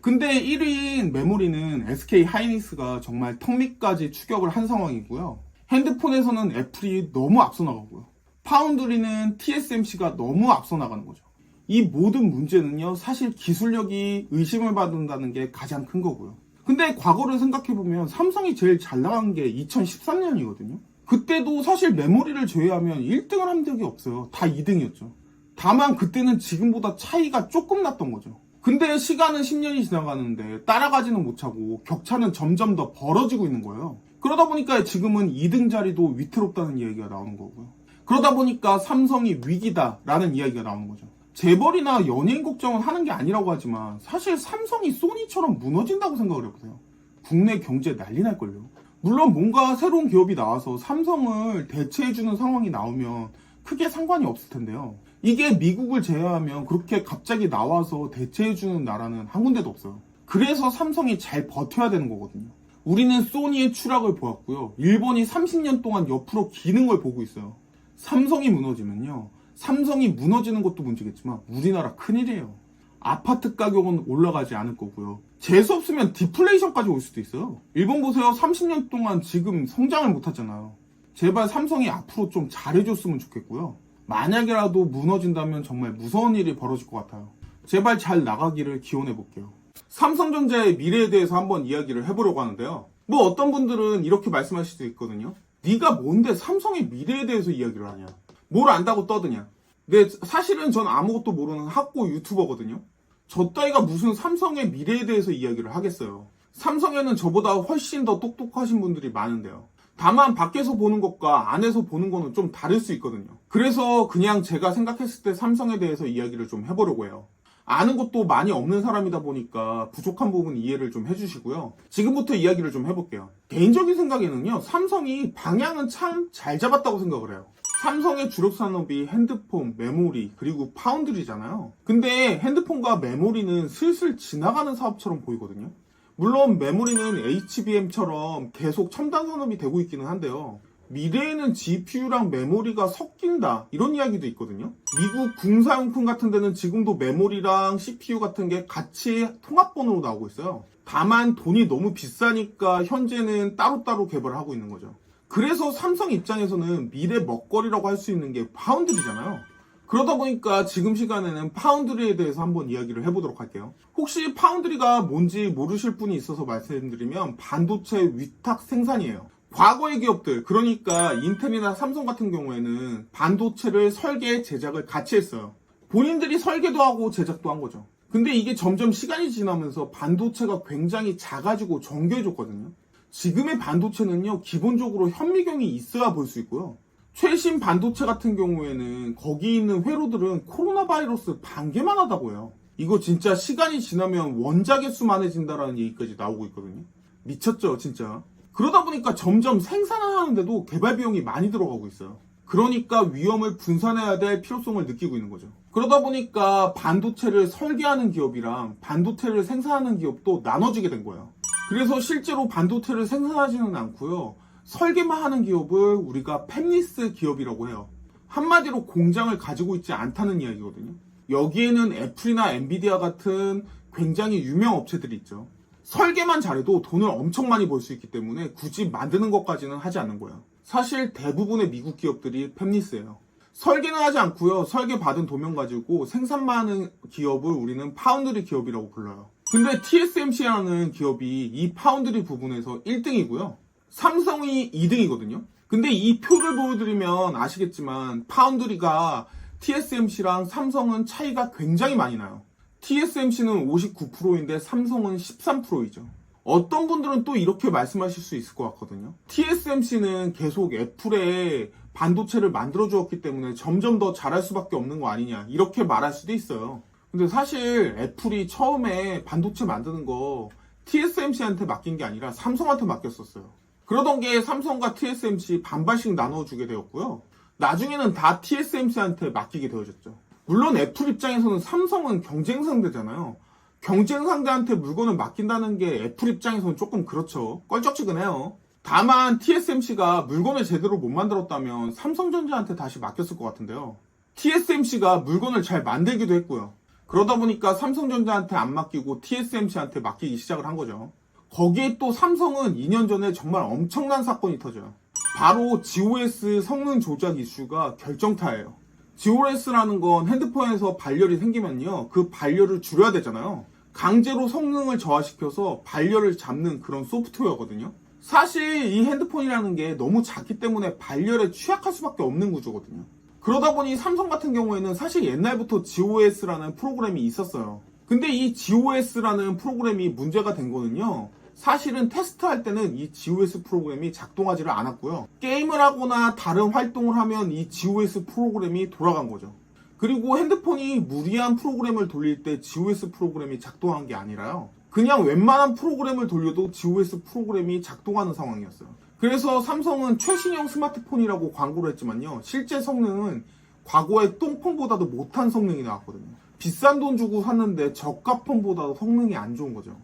근데 1위인 메모리는 SK 하이닉스가 정말 턱밑까지 추격을 한 상황이고요. 핸드폰에서는 애플이 너무 앞서 나가고요. 파운드리는 TSMC가 너무 앞서 나가는 거죠. 이 모든 문제는요, 사실 기술력이 의심을 받는다는 게 가장 큰 거고요. 근데 과거를 생각해보면 삼성이 제일 잘 나간 게 2013년이거든요. 그때도 사실 메모리를 제외하면 1등을 한 적이 없어요. 다 2등이었죠. 다만 그때는 지금보다 차이가 조금 났던 거죠. 근데 시간은 10년이 지나가는데 따라가지는 못하고 격차는 점점 더 벌어지고 있는 거예요. 그러다 보니까 지금은 2등 자리도 위태롭다는 이야기가 나오는 거고요. 그러다 보니까 삼성이 위기다라는 이야기가 나오는 거죠. 재벌이나 연예인 걱정은 하는 게 아니라고 하지만 사실 삼성이 소니처럼 무너진다고 생각을 해보세요. 국내 경제 난리 날걸요. 물론 뭔가 새로운 기업이 나와서 삼성을 대체해주는 상황이 나오면 크게 상관이 없을 텐데요. 이게 미국을 제외하면 그렇게 갑자기 나와서 대체해주는 나라는 한 군데도 없어요. 그래서 삼성이 잘 버텨야 되는 거거든요. 우리는 소니의 추락을 보았고요. 일본이 30년 동안 옆으로 기는 걸 보고 있어요. 삼성이 무너지면요. 삼성이 무너지는 것도 문제겠지만 우리나라 큰일이에요. 아파트 가격은 올라가지 않을 거고요. 재수 없으면 디플레이션까지 올 수도 있어요. 일본 보세요. 30년 동안 지금 성장을 못하잖아요. 제발 삼성이 앞으로 좀 잘해줬으면 좋겠고요. 만약이라도 무너진다면 정말 무서운 일이 벌어질 것 같아요. 제발 잘 나가기를 기원해볼게요. 삼성전자의 미래에 대해서 한번 이야기를 해보려고 하는데요. 뭐 어떤 분들은 이렇게 말씀하실 수도 있거든요. 네가 뭔데 삼성의 미래에 대해서 이야기를 하냐. 뭘 안다고 떠드냐. 근데 사실은 전 아무것도 모르는 학고 유튜버거든요. 저 따위가 무슨 삼성의 미래에 대해서 이야기를 하겠어요. 삼성에는 저보다 훨씬 더 똑똑하신 분들이 많은데요. 다만 밖에서 보는 것과 안에서 보는 거는 좀 다를 수 있거든요. 그래서 그냥 제가 생각했을 때 삼성에 대해서 이야기를 좀 해보려고 해요. 아는 것도 많이 없는 사람이다 보니까 부족한 부분 이해를 좀 해주시고요. 지금부터 이야기를 좀 해볼게요. 개인적인 생각에는요. 삼성이 방향은 참 잘 잡았다고 생각을 해요. 삼성의 주력 산업이 핸드폰, 메모리, 그리고 파운드리잖아요. 근데 핸드폰과 메모리는 슬슬 지나가는 사업처럼 보이거든요. 물론 메모리는 HBM처럼 계속 첨단 산업이 되고 있기는 한데요. 미래에는 GPU랑 메모리가 섞인다 이런 이야기도 있거든요. 미국 군사용품 같은 데는 지금도 메모리랑 CPU 같은 게 같이 통합본으로 나오고 있어요. 다만 돈이 너무 비싸니까 현재는 따로따로 개발을 하고 있는 거죠. 그래서 삼성 입장에서는 미래 먹거리라고 할 수 있는 게 파운드리잖아요. 그러다 보니까 지금 시간에는 파운드리에 대해서 한번 이야기를 해보도록 할게요. 혹시 파운드리가 뭔지 모르실 분이 있어서 말씀드리면 반도체 위탁 생산이에요. 과거의 기업들, 그러니까 인텔이나 삼성 같은 경우에는 반도체를 설계, 제작을 같이 했어요. 본인들이 설계도 하고 제작도 한 거죠. 근데 이게 점점 시간이 지나면서 반도체가 굉장히 작아지고 정교해졌거든요. 지금의 반도체는요, 기본적으로 현미경이 있어야 볼 수 있고요. 최신 반도체 같은 경우에는 거기 있는 회로들은 코로나 바이러스 반개만 하다고 해요. 이거 진짜 시간이 지나면 원자계 수 많아진다라는 얘기까지 나오고 있거든요. 미쳤죠, 진짜. 그러다 보니까 점점 생산을 하는데도 개발 비용이 많이 들어가고 있어요. 그러니까 위험을 분산해야 될 필요성을 느끼고 있는 거죠. 그러다 보니까 반도체를 설계하는 기업이랑 반도체를 생산하는 기업도 나눠지게 된 거예요. 그래서 실제로 반도체를 생산하지는 않고요. 설계만 하는 기업을 우리가 팹리스 기업이라고 해요. 한마디로 공장을 가지고 있지 않다는 이야기거든요. 여기에는 애플이나 엔비디아 같은 굉장히 유명 업체들이 있죠. 설계만 잘해도 돈을 엄청 많이 벌 수 있기 때문에 굳이 만드는 것까지는 하지 않는 거예요. 사실 대부분의 미국 기업들이 팹리스예요. 설계는 하지 않고요. 설계 받은 도면 가지고 생산만 하는 기업을 우리는 파운드리 기업이라고 불러요. 근데 TSMC라는 기업이 이 파운드리 부분에서 1등이고요. 삼성이 2등이거든요. 근데 이 표를 보여드리면 아시겠지만 파운드리가 TSMC랑 삼성은 차이가 굉장히 많이 나요. TSMC는 59%인데 삼성은 13%이죠. 어떤 분들은 또 이렇게 말씀하실 수 있을 것 같거든요. TSMC는 계속 애플에 반도체를 만들어 주었기 때문에 점점 더 잘할 수밖에 없는 거 아니냐, 이렇게 말할 수도 있어요. 근데 사실 애플이 처음에 반도체 만드는 거 TSMC한테 맡긴 게 아니라 삼성한테 맡겼었어요. 그러던 게 삼성과 TSMC 반반씩 나눠주게 되었고요. 나중에는 다 TSMC한테 맡기게 되어졌죠. 물론 애플 입장에서는 삼성은 경쟁 상대잖아요. 경쟁 상대한테 물건을 맡긴다는 게 애플 입장에서는 조금 그렇죠. 껄쩍지근해요. 다만 TSMC가 물건을 제대로 못 만들었다면 삼성전자한테 다시 맡겼을 것 같은데요. TSMC가 물건을 잘 만들기도 했고요. 그러다 보니까 삼성전자한테 안 맡기고 TSMC한테 맡기기 시작을 한 거죠. 거기에 또 삼성은 2년 전에 정말 엄청난 사건이 터져요. 바로 GOS 성능 조작 이슈가 결정타예요. GOS라는 건 핸드폰에서 발열이 생기면요, 그 발열을 줄여야 되잖아요. 강제로 성능을 저하시켜서 발열을 잡는 그런 소프트웨어거든요. 사실 이 핸드폰이라는 게 너무 작기 때문에 발열에 취약할 수밖에 없는 구조거든요. 그러다 보니 삼성 같은 경우에는 사실 옛날부터 GOS라는 프로그램이 있었어요. 근데 이 GOS라는 프로그램이 문제가 된 거는요, 사실은 테스트할 때는 이 GOS 프로그램이 작동하지를 않았고요. 게임을 하거나 다른 활동을 하면 이 GOS 프로그램이 돌아간 거죠. 그리고 핸드폰이 무리한 프로그램을 돌릴 때 GOS 프로그램이 작동한 게 아니라요, 그냥 웬만한 프로그램을 돌려도 GOS 프로그램이 작동하는 상황이었어요. 그래서 삼성은 최신형 스마트폰이라고 광고를 했지만요, 실제 성능은 과거의 똥폰보다도 못한 성능이 나왔거든요. 비싼 돈 주고 샀는데 저가 폰보다도 성능이 안 좋은 거죠.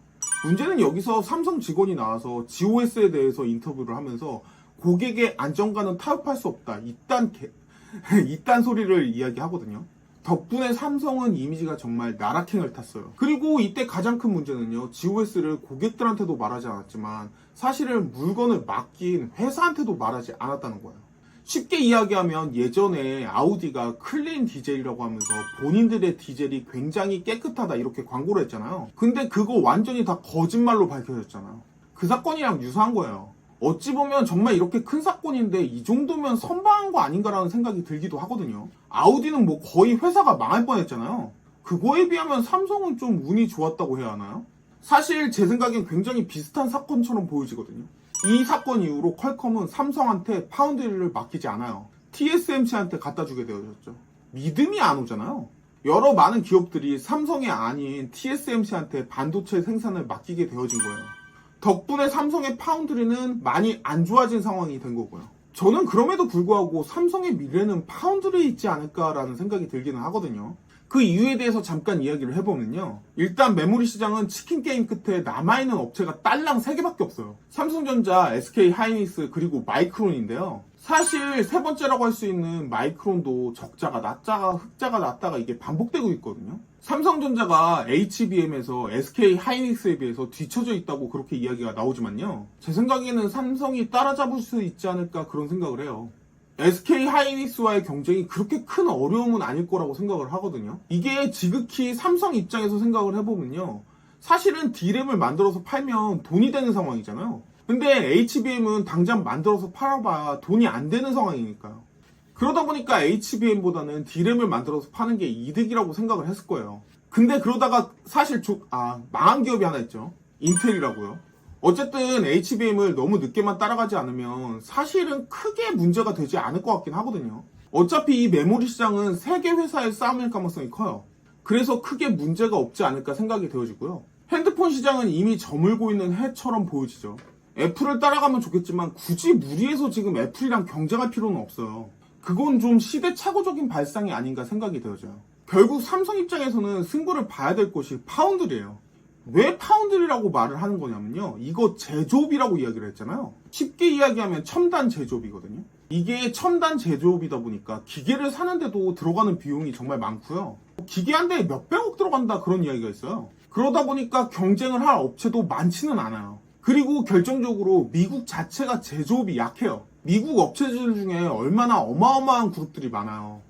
문제는 여기서 삼성 직원이 나와서 GOS에 대해서 인터뷰를 하면서 고객의 안정감은 타협할 수 없다, 이딴 소리를 이야기하거든요. 덕분에 삼성은 이미지가 정말 나락행을 탔어요. 그리고 이때 가장 큰 문제는요, GOS를 고객들한테도 말하지 않았지만 사실은 물건을 맡긴 회사한테도 말하지 않았다는 거예요. 쉽게 이야기하면 예전에 아우디가 클린 디젤이라고 하면서 본인들의 디젤이 굉장히 깨끗하다 이렇게 광고를 했잖아요. 근데 그거 완전히 다 거짓말로 밝혀졌잖아요. 그 사건이랑 유사한 거예요. 어찌 보면 정말 이렇게 큰 사건인데 이 정도면 선방한 거 아닌가라는 생각이 들기도 하거든요. 아우디는 뭐 거의 회사가 망할 뻔했잖아요. 그거에 비하면 삼성은 좀 운이 좋았다고 해야 하나요? 사실 제 생각엔 굉장히 비슷한 사건처럼 보여지거든요. 이 사건 이후로 퀄컴은 삼성한테 파운드리를 맡기지 않아요. TSMC한테 갖다 주게 되어졌죠. 믿음이 안 오잖아요. 여러 많은 기업들이 삼성이 아닌 TSMC한테 반도체 생산을 맡기게 되어진 거예요. 덕분에 삼성의 파운드리는 많이 안 좋아진 상황이 된 거고요. 저는 그럼에도 불구하고 삼성의 미래는 파운드리에 있지 않을까라는 생각이 들기는 하거든요. 그 이유에 대해서 잠깐 이야기를 해보면요, 일단 메모리 시장은 치킨 게임 끝에 남아있는 업체가 딸랑 3개밖에 없어요. 삼성전자, SK하이닉스, 그리고 마이크론인데요. 사실 세 번째라고 할 수 있는 마이크론도 적자가 낮다가 흑자가 낮다가 이게 반복되고 있거든요. 삼성전자가 HBM에서 SK하이닉스에 비해서 뒤처져 있다고 그렇게 이야기가 나오지만요, 제 생각에는 삼성이 따라잡을 수 있지 않을까 그런 생각을 해요. SK하이닉스와의 경쟁이 그렇게 큰 어려움은 아닐 거라고 생각을 하거든요. 이게 지극히 삼성 입장에서 생각을 해보면요, 사실은 D램을 만들어서 팔면 돈이 되는 상황이잖아요. 근데 HBM은 당장 만들어서 팔아봐야 돈이 안 되는 상황이니까요. 그러다 보니까 HBM보다는 D램을 만들어서 파는 게 이득이라고 생각을 했을 거예요. 근데 그러다가 사실 망한 기업이 하나 있죠. 인텔이라고요. 어쨌든 HBM을 너무 늦게만 따라가지 않으면 사실은 크게 문제가 되지 않을 것 같긴 하거든요. 어차피 이 메모리 시장은 세계 회사의 싸움일 가능성이 커요. 그래서 크게 문제가 없지 않을까 생각이 되어지고요. 핸드폰 시장은 이미 저물고 있는 해처럼 보여지죠. 애플을 따라가면 좋겠지만 굳이 무리해서 지금 애플이랑 경쟁할 필요는 없어요. 그건 좀 시대착오적인 발상이 아닌가 생각이 되어져요. 결국 삼성 입장에서는 승부를 봐야 될 곳이 파운드리예요. 왜 파운드리라고 말을 하는 거냐면요. 이거 제조업이라고 이야기를 했잖아요. 쉽게 이야기하면 첨단 제조업이거든요. 이게 첨단 제조업이다 보니까 기계를 사는데도 들어가는 비용이 정말 많고요. 기계 한 대에 몇백억 들어간다 그런 이야기가 있어요. 그러다 보니까 경쟁을 할 업체도 많지는 않아요. 그리고 결정적으로 미국 자체가 제조업이 약해요. 미국 업체들 중에 얼마나 어마어마한 그룹들이 많아요.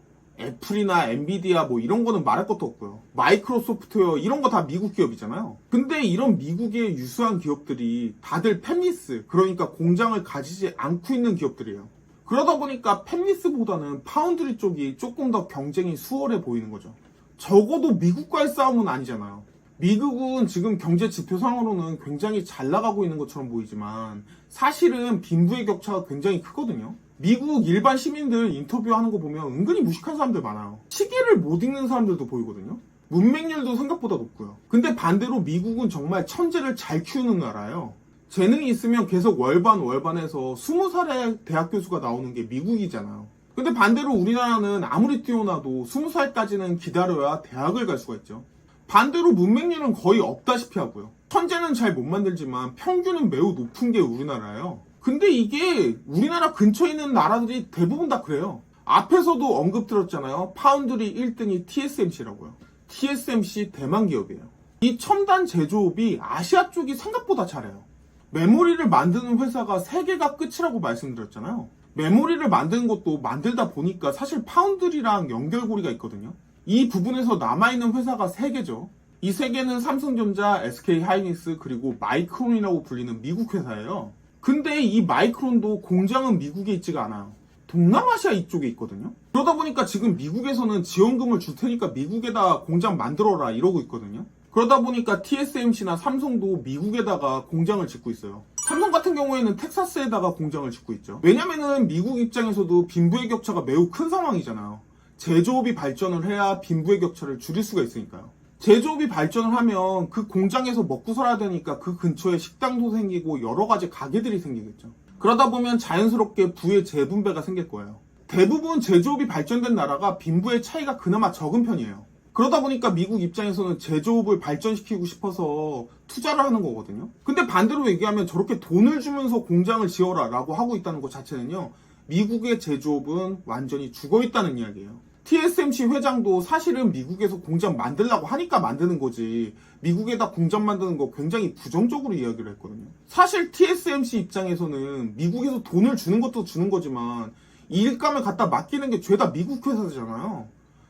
애플이나 엔비디아 뭐 이런 거는 말할 것도 없고요. 마이크로소프트웨어 이런 거 다 미국 기업이잖아요. 근데 이런 미국의 유수한 기업들이 다들 팹리스, 그러니까 공장을 가지지 않고 있는 기업들이에요. 그러다 보니까 팹리스보다는 파운드리 쪽이 조금 더 경쟁이 수월해 보이는 거죠. 적어도 미국과의 싸움은 아니잖아요. 미국은 지금 경제 지표상으로는 굉장히 잘 나가고 있는 것처럼 보이지만 사실은 빈부의 격차가 굉장히 크거든요. 미국 일반 시민들 인터뷰하는 거 보면 은근히 무식한 사람들 많아요. 시계를 못 읽는 사람들도 보이거든요. 문맹률도 생각보다 높고요. 근데 반대로 미국은 정말 천재를 잘 키우는 나라예요. 재능이 있으면 계속 월반에서 20살의 대학 교수가 나오는 게 미국이잖아요. 근데 반대로 우리나라는 아무리 뛰어나도 20살까지는 기다려야 대학을 갈 수가 있죠. 반대로 문맹률은 거의 없다시피 하고요. 천재는 잘 못 만들지만 평균은 매우 높은 게 우리나라예요. 근데 이게 우리나라 근처에 있는 나라들이 대부분 다 그래요. 앞에서도 언급 들었잖아요. 파운드리 1등이 TSMC라고요. TSMC 대만 기업이에요. 이 첨단 제조업이 아시아 쪽이 생각보다 잘해요. 메모리를 만드는 회사가 3개가 끝이라고 말씀드렸잖아요. 메모리를 만드는 것도 만들다 보니까 사실 파운드리랑 연결고리가 있거든요. 이 부분에서 남아있는 회사가 3개죠. 이 3개는 삼성전자, SK하이닉스 그리고 마이크론이라고 불리는 미국 회사예요. 근데 이 마이크론도 공장은 미국에 있지가 않아요. 동남아시아 이쪽에 있거든요. 그러다 보니까 지금 미국에서는 지원금을 줄 테니까 미국에다 공장 만들어라 이러고 있거든요. 그러다 보니까 TSMC나 삼성도 미국에다가 공장을 짓고 있어요. 삼성 같은 경우에는 텍사스에다가 공장을 짓고 있죠. 왜냐면은 미국 입장에서도 빈부의 격차가 매우 큰 상황이잖아요. 제조업이 발전을 해야 빈부의 격차를 줄일 수가 있으니까요. 제조업이 발전을 하면 그 공장에서 먹고 살아야 되니까 그 근처에 식당도 생기고 여러 가지 가게들이 생기겠죠. 그러다 보면 자연스럽게 부의 재분배가 생길 거예요. 대부분 제조업이 발전된 나라가 빈부의 차이가 그나마 적은 편이에요. 그러다 보니까 미국 입장에서는 제조업을 발전시키고 싶어서 투자를 하는 거거든요. 근데 반대로 얘기하면 저렇게 돈을 주면서 공장을 지어라 라고 하고 있다는 것 자체는요, 미국의 제조업은 완전히 죽어 있다는 이야기예요. TSMC 회장도 사실은 미국에서 공장 만들려고 하니까 만드는 거지, 미국에다 공장 만드는 거 굉장히 부정적으로 이야기를 했거든요. 사실 TSMC 입장에서는 미국에서 돈을 주는 것도 주는 거지만 일감을 갖다 맡기는 게 죄다 미국 회사잖아요.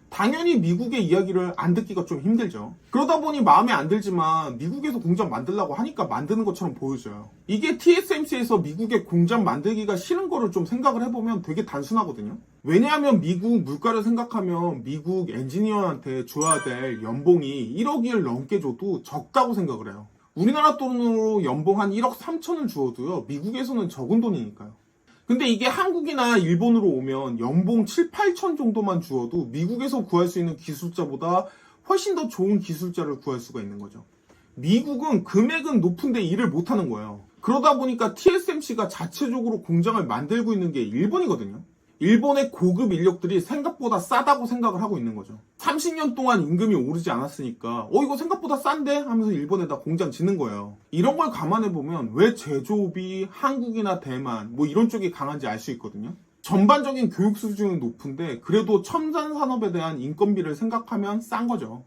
당연히 미국의 이야기를 안 듣기가 좀 힘들죠. 그러다 보니 마음에 안 들지만 미국에서 공장 만들려고 하니까 만드는 것처럼 보여져요. 이게 TSMC에서 미국에 공장 만들기가 싫은 거를 좀 생각을 해보면 되게 단순하거든요. 왜냐하면 미국 물가를 생각하면 미국 엔지니어한테 줘야 될 연봉이 1억을 넘게 줘도 적다고 생각을 해요. 우리나라 돈으로 연봉 한 1억 3천을 주어도요, 미국에서는 적은 돈이니까요. 근데 이게 한국이나 일본으로 오면 연봉 7, 8천 정도만 주어도 미국에서 구할 수 있는 기술자보다 훨씬 더 좋은 기술자를 구할 수가 있는 거죠. 미국은 금액은 높은데 일을 못하는 거예요. 그러다 보니까 TSMC가 자체적으로 공장을 만들고 있는 게 일본이거든요. 일본의 고급 인력들이 생각보다 싸다고 생각을 하고 있는 거죠. 30년 동안 임금이 오르지 않았으니까 이거 생각보다 싼데? 하면서 일본에다 공장 짓는 거예요. 이런 걸 감안해보면 왜 제조업이 한국이나 대만 뭐 이런 쪽이 강한지 알 수 있거든요. 전반적인 교육 수준은 높은데 그래도 첨단 산업에 대한 인건비를 생각하면 싼 거죠.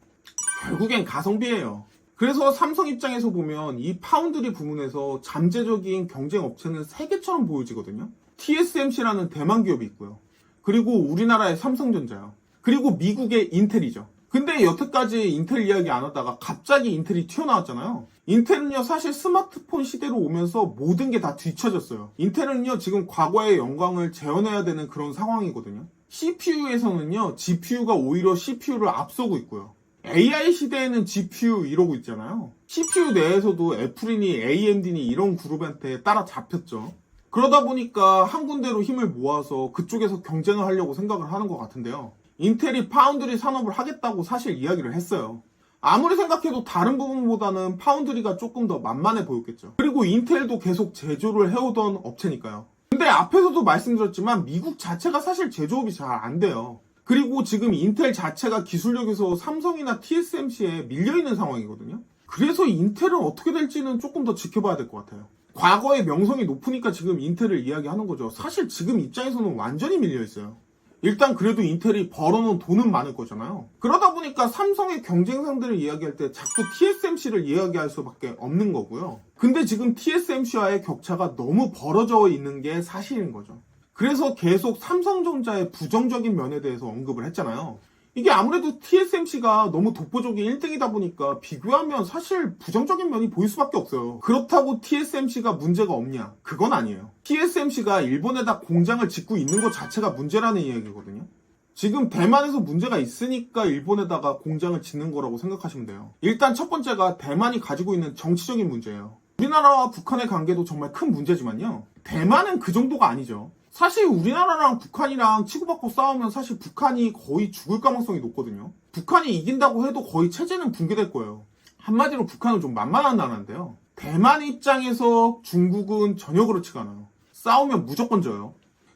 결국엔 가성비예요. 그래서 삼성 입장에서 보면 이 파운드리 부문에서 잠재적인 경쟁 업체는 3개처럼 보여지거든요. TSMC라는 대만 기업이 있고요. 그리고 우리나라의 삼성전자요. 그리고 미국의 인텔이죠. 근데 여태까지 인텔 이야기 안 하다가 갑자기 인텔이 튀어나왔잖아요. 인텔은요, 사실 스마트폰 시대로 오면서 모든 게 다 뒤처졌어요. 인텔은요, 지금 과거의 영광을 재현해야 되는 그런 상황이거든요. CPU에서는요, GPU가 오히려 CPU를 앞서고 있고요. AI 시대에는 GPU 이러고 있잖아요. CPU 내에서도 애플이니 AMD니 이런 그룹한테 따라잡혔죠. 그러다 보니까 한 군데로 힘을 모아서 그쪽에서 경쟁을 하려고 생각을 하는 것 같은데요. 인텔이 파운드리 산업을 하겠다고 사실 이야기를 했어요. 아무리 생각해도 다른 부분보다는 파운드리가 조금 더 만만해 보였겠죠. 그리고 인텔도 계속 제조를 해오던 업체니까요. 근데 앞에서도 말씀드렸지만 미국 자체가 사실 제조업이 잘 안 돼요. 그리고 지금 인텔 자체가 기술력에서 삼성이나 TSMC에 밀려있는 상황이거든요. 그래서 인텔은 어떻게 될지는 조금 더 지켜봐야 될 것 같아요. 과거에 명성이 높으니까 지금 인텔을 이야기하는 거죠. 사실 지금 입장에서는 완전히 밀려있어요. 일단 그래도 인텔이 벌어놓은 돈은 많을 거잖아요. 그러다 보니까 삼성의 경쟁 상대를 이야기할 때 자꾸 TSMC를 이야기할 수밖에 없는 거고요. 근데 지금 TSMC와의 격차가 너무 벌어져 있는 게 사실인 거죠. 그래서 계속 삼성전자의 부정적인 면에 대해서 언급을 했잖아요. 이게 아무래도 TSMC가 너무 독보적인 1등이다 보니까 비교하면 사실 부정적인 면이 보일 수밖에 없어요. 그렇다고 TSMC가 문제가 없냐? 그건 아니에요. TSMC가 일본에다 공장을 짓고 있는 것 자체가 문제라는 이야기거든요. 지금 대만에서 문제가 있으니까 일본에다가 공장을 짓는 거라고 생각하시면 돼요. 일단 첫 번째가 대만이 가지고 있는 정치적인 문제예요. 우리나라와 북한의 관계도 정말 큰 문제지만요. 대만은 그 정도가 아니죠. 사실 우리나라랑 북한이랑 치고받고 싸우면 사실 북한이 거의 죽을 가능성이 높거든요. 북한이 이긴다고 해도 거의 체제는 붕괴될 거예요. 한마디로 북한은 좀 만만한 나라인데요. 대만 입장에서 중국은 전혀 그렇지가 않아요. 싸우면 무조건 져요.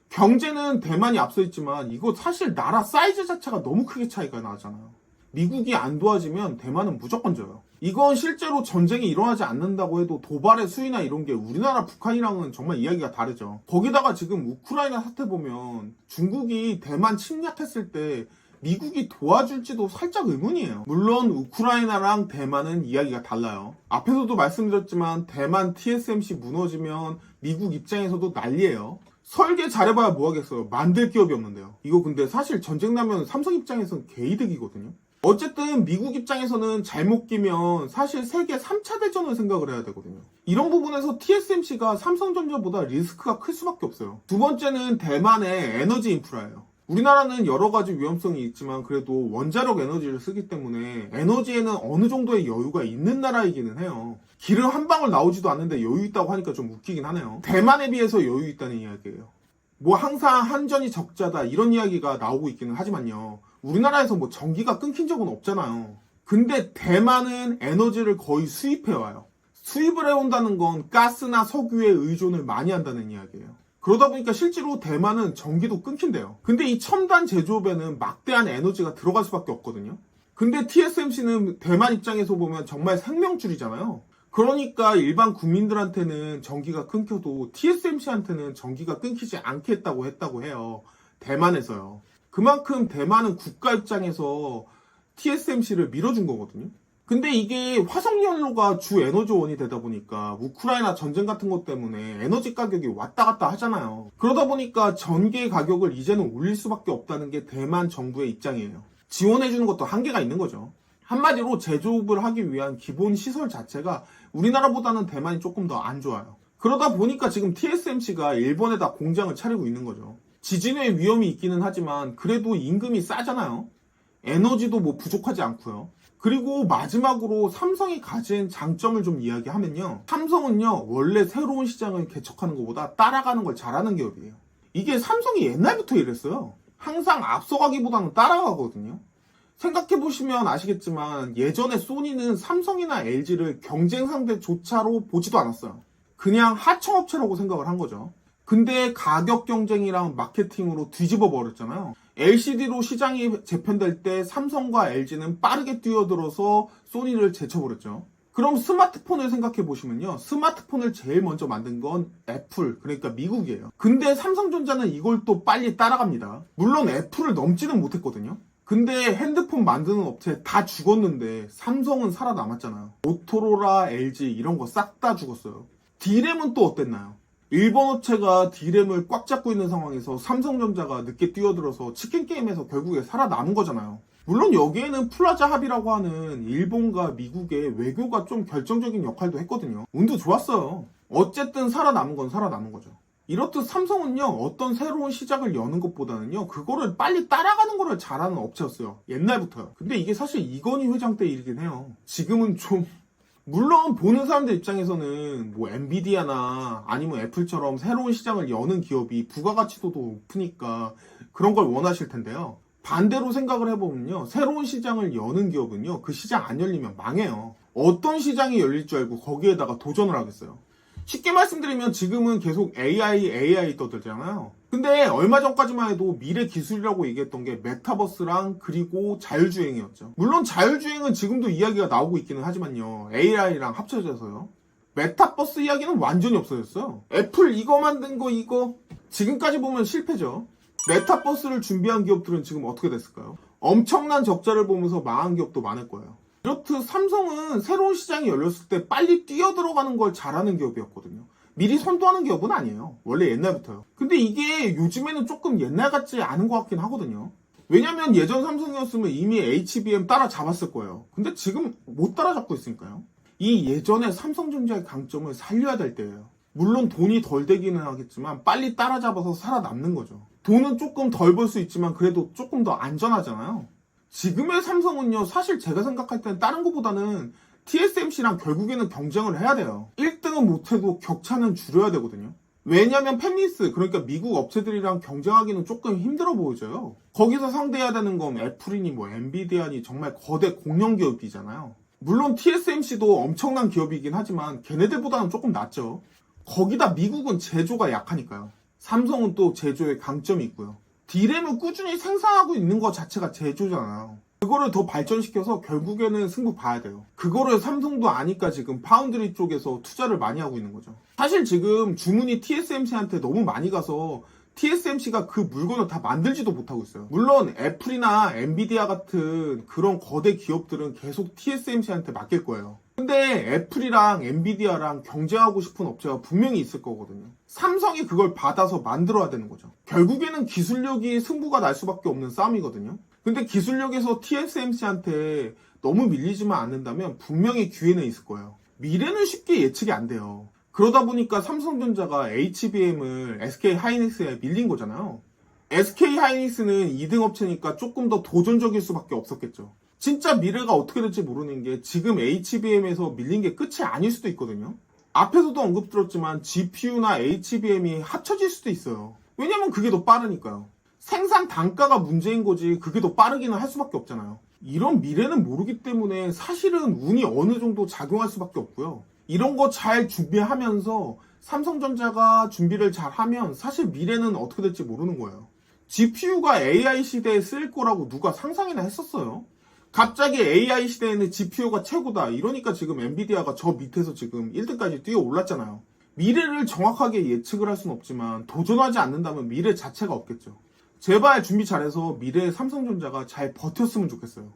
경제는 대만이 앞서 있지만 이거 사실 나라 사이즈 자체가 너무 크게 차이가 나잖아요. 미국이 안 도와주면 대만은 무조건 져요. 이건 실제로 전쟁이 일어나지 않는다고 해도 도발의 수위나 이런 게 우리나라 북한이랑은 정말 이야기가 다르죠. 거기다가 지금 우크라이나 사태 보면 중국이 대만 침략했을 때 미국이 도와줄지도 살짝 의문이에요. 물론 우크라이나랑 대만은 이야기가 달라요. 앞에서도 말씀드렸지만 대만 TSMC 무너지면 미국 입장에서도 난리예요. 설계 잘해봐야 뭐하겠어요. 만들 기업이 없는데요. 이거 근데 사실 전쟁 나면 삼성 입장에서는 개이득이거든요. 어쨌든 미국 입장에서는 잘못 끼면 사실 세계 3차 대전을 생각을 해야 되거든요. 이런 부분에서 TSMC가 삼성전자보다 리스크가 클 수밖에 없어요. 두 번째는 대만의 에너지 인프라예요. 우리나라는 여러 가지 위험성이 있지만 그래도 원자력 에너지를 쓰기 때문에 에너지에는 어느 정도의 여유가 있는 나라이기는 해요. 기름 한 방울 나오지도 않는데 여유 있다고 하니까 좀 웃기긴 하네요. 대만에 비해서 여유 있다는 이야기예요. 뭐 항상 한전이 적자다 이런 이야기가 나오고 있기는 하지만요. 우리나라에서 뭐 전기가 끊긴 적은 없잖아요. 근데 대만은 에너지를 거의 수입해와요. 수입을 해온다는 건 가스나 석유에 의존을 많이 한다는 이야기예요. 그러다 보니까 실제로 대만은 전기도 끊긴대요. 근데 이 첨단 제조업에는 막대한 에너지가 들어갈 수밖에 없거든요. 근데 TSMC는 대만 입장에서 보면 정말 생명줄이잖아요. 그러니까 일반 국민들한테는 전기가 끊겨도 TSMC한테는 전기가 끊기지 않겠다고 했다고 해요. 대만에서요. 그만큼 대만은 국가 입장에서 TSMC를 밀어준 거거든요. 근데 이게 화석연료가 주 에너지원이 되다 보니까 우크라이나 전쟁 같은 것 때문에 에너지 가격이 왔다 갔다 하잖아요. 그러다 보니까 전기 가격을 이제는 올릴 수밖에 없다는 게 대만 정부의 입장이에요. 지원해주는 것도 한계가 있는 거죠. 한마디로 제조업을 하기 위한 기본 시설 자체가 우리나라보다는 대만이 조금 더 안 좋아요. 그러다 보니까 지금 TSMC가 일본에다 공장을 차리고 있는 거죠. 지진의 위험이 있기는 하지만 그래도 임금이 싸잖아요. 에너지도 뭐 부족하지 않고요. 그리고 마지막으로 삼성이 가진 장점을 좀 이야기하면요. 삼성은요, 원래 새로운 시장을 개척하는 것보다 따라가는 걸 잘하는 기업이에요. 이게 삼성이 옛날부터 이랬어요. 항상 앞서가기보다는 따라가거든요. 생각해보시면 아시겠지만 예전에 소니는 삼성이나 LG를 경쟁 상대조차로 보지도 않았어요. 그냥 하청업체라고 생각을 한 거죠. 근데 가격 경쟁이랑 마케팅으로 뒤집어 버렸잖아요. LCD로 시장이 재편될 때 삼성과 LG는 빠르게 뛰어들어서 소니를 제쳐버렸죠. 그럼 스마트폰을 생각해 보시면요. 스마트폰을 제일 먼저 만든 건 애플, 그러니까 미국이에요. 근데 삼성전자는 이걸 또 빨리 따라갑니다. 물론 애플을 넘지는 못했거든요. 근데 핸드폰 만드는 업체 다 죽었는데 삼성은 살아남았잖아요. 모토로라, LG 이런 거 싹 다 죽었어요. D램은 또 어땠나요? 일본 업체가 D램을 꽉 잡고 있는 상황에서 삼성전자가 늦게 뛰어들어서 치킨게임에서 결국에 살아남은 거잖아요. 물론 여기에는 플라자 합의라고 하는 일본과 미국의 외교가 좀 결정적인 역할도 했거든요. 운도 좋았어요. 어쨌든 살아남은 건 살아남은 거죠. 이렇듯 삼성은요, 어떤 새로운 시장을 여는 것보다는요, 그거를 빨리 따라가는 거를 잘하는 업체였어요. 옛날부터요. 근데 이게 사실 이건희 회장 때 일이긴 해요. 지금은 좀, 물론 보는 사람들 입장에서는 뭐 엔비디아나 아니면 애플처럼 새로운 시장을 여는 기업이 부가가치도도 높으니까 그런 걸 원하실 텐데요. 반대로 생각을 해보면요, 새로운 시장을 여는 기업은요, 그 시장 안 열리면 망해요. 어떤 시장이 열릴 줄 알고 거기에다가 도전을 하겠어요. 쉽게 말씀드리면 지금은 계속 AI 떠들잖아요. 근데 얼마 전까지만 해도 미래 기술이라고 얘기했던 게 메타버스랑 그리고 자율주행이었죠. 물론 자율주행은 지금도 이야기가 나오고 있기는 하지만요. AI랑 합쳐져서요. 메타버스 이야기는 완전히 없어졌어요. 애플 이거 만든 거 이거 지금까지 보면 실패죠. 메타버스를 준비한 기업들은 지금 어떻게 됐을까요? 엄청난 적자를 보면서 망한 기업도 많을 거예요. 이렇듯 삼성은 새로운 시장이 열렸을 때 빨리 뛰어들어가는 걸 잘하는 기업이었거든요. 미리 선도하는 기업은 아니에요. 원래 옛날부터요. 근데 이게 요즘에는 조금 옛날 같지 않은 것 같긴 하거든요. 왜냐면 예전 삼성이었으면 이미 HBM 따라잡았을 거예요. 근데 지금 못 따라잡고 있으니까요. 이 예전의 삼성전자의 강점을 살려야 될 때예요. 물론 돈이 덜 되기는 하겠지만 빨리 따라잡아서 살아남는 거죠. 돈은 조금 덜 벌 수 있지만 그래도 조금 더 안전하잖아요. 지금의 삼성은요, 사실 제가 생각할 때는 다른 것보다는 TSMC랑 결국에는 경쟁을 해야 돼요. 1등은 못해도 격차는 줄여야 되거든요. 왜냐면 팹리스, 그러니까 미국 업체들이랑 경쟁하기는 조금 힘들어 보여져요. 거기서 상대해야 되는 건 애플이니 뭐 엔비디아니 정말 거대 공룡 기업이잖아요. 물론 TSMC도 엄청난 기업이긴 하지만 걔네들보다는 조금 낫죠. 거기다 미국은 제조가 약하니까요. 삼성은 또 제조에 강점이 있고요. D램을 꾸준히 생산하고 있는 것 자체가 제조잖아요. 그거를 더 발전시켜서 결국에는 승부 봐야 돼요. 그거를 삼성도 아니까 지금 파운드리 쪽에서 투자를 많이 하고 있는 거죠. 사실 지금 주문이 TSMC한테 너무 많이 가서 TSMC가 그 물건을 다 만들지도 못하고 있어요. 물론 애플이나 엔비디아 같은 그런 거대 기업들은 계속 TSMC한테 맡길 거예요. 근데 애플이랑 엔비디아랑 경쟁하고 싶은 업체가 분명히 있을 거거든요. 삼성이 그걸 받아서 만들어야 되는 거죠. 결국에는 기술력이 승부가 날 수밖에 없는 싸움이거든요. 근데 기술력에서 TSMC한테 너무 밀리지만 않는다면 분명히 기회는 있을 거예요. 미래는 쉽게 예측이 안 돼요. 그러다 보니까 삼성전자가 HBM을 SK 하이닉스에 밀린 거잖아요. SK 하이닉스는 2등 업체니까 조금 더 도전적일 수밖에 없었겠죠. 진짜 미래가 어떻게 될지 모르는 게 지금 HBM에서 밀린 게 끝이 아닐 수도 있거든요. 앞에서도 언급드렸지만 GPU나 HBM이 합쳐질 수도 있어요. 왜냐면 그게 더 빠르니까요. 생산 단가가 문제인 거지 그게 더 빠르기는 할 수밖에 없잖아요. 이런 미래는 모르기 때문에 사실은 운이 어느 정도 작용할 수밖에 없고요. 이런 거 잘 준비하면서 삼성전자가 준비를 잘 하면 사실 미래는 어떻게 될지 모르는 거예요. GPU가 AI 시대에 쓰일 거라고 누가 상상이나 했었어요? 갑자기 AI 시대에는 GPU가 최고다. 이러니까 지금 엔비디아가 저 밑에서 지금 1등까지 뛰어 올랐잖아요. 미래를 정확하게 예측을 할 수는 없지만 도전하지 않는다면 미래 자체가 없겠죠. 제발 준비 잘해서 미래의 삼성전자가 잘 버텼으면 좋겠어요.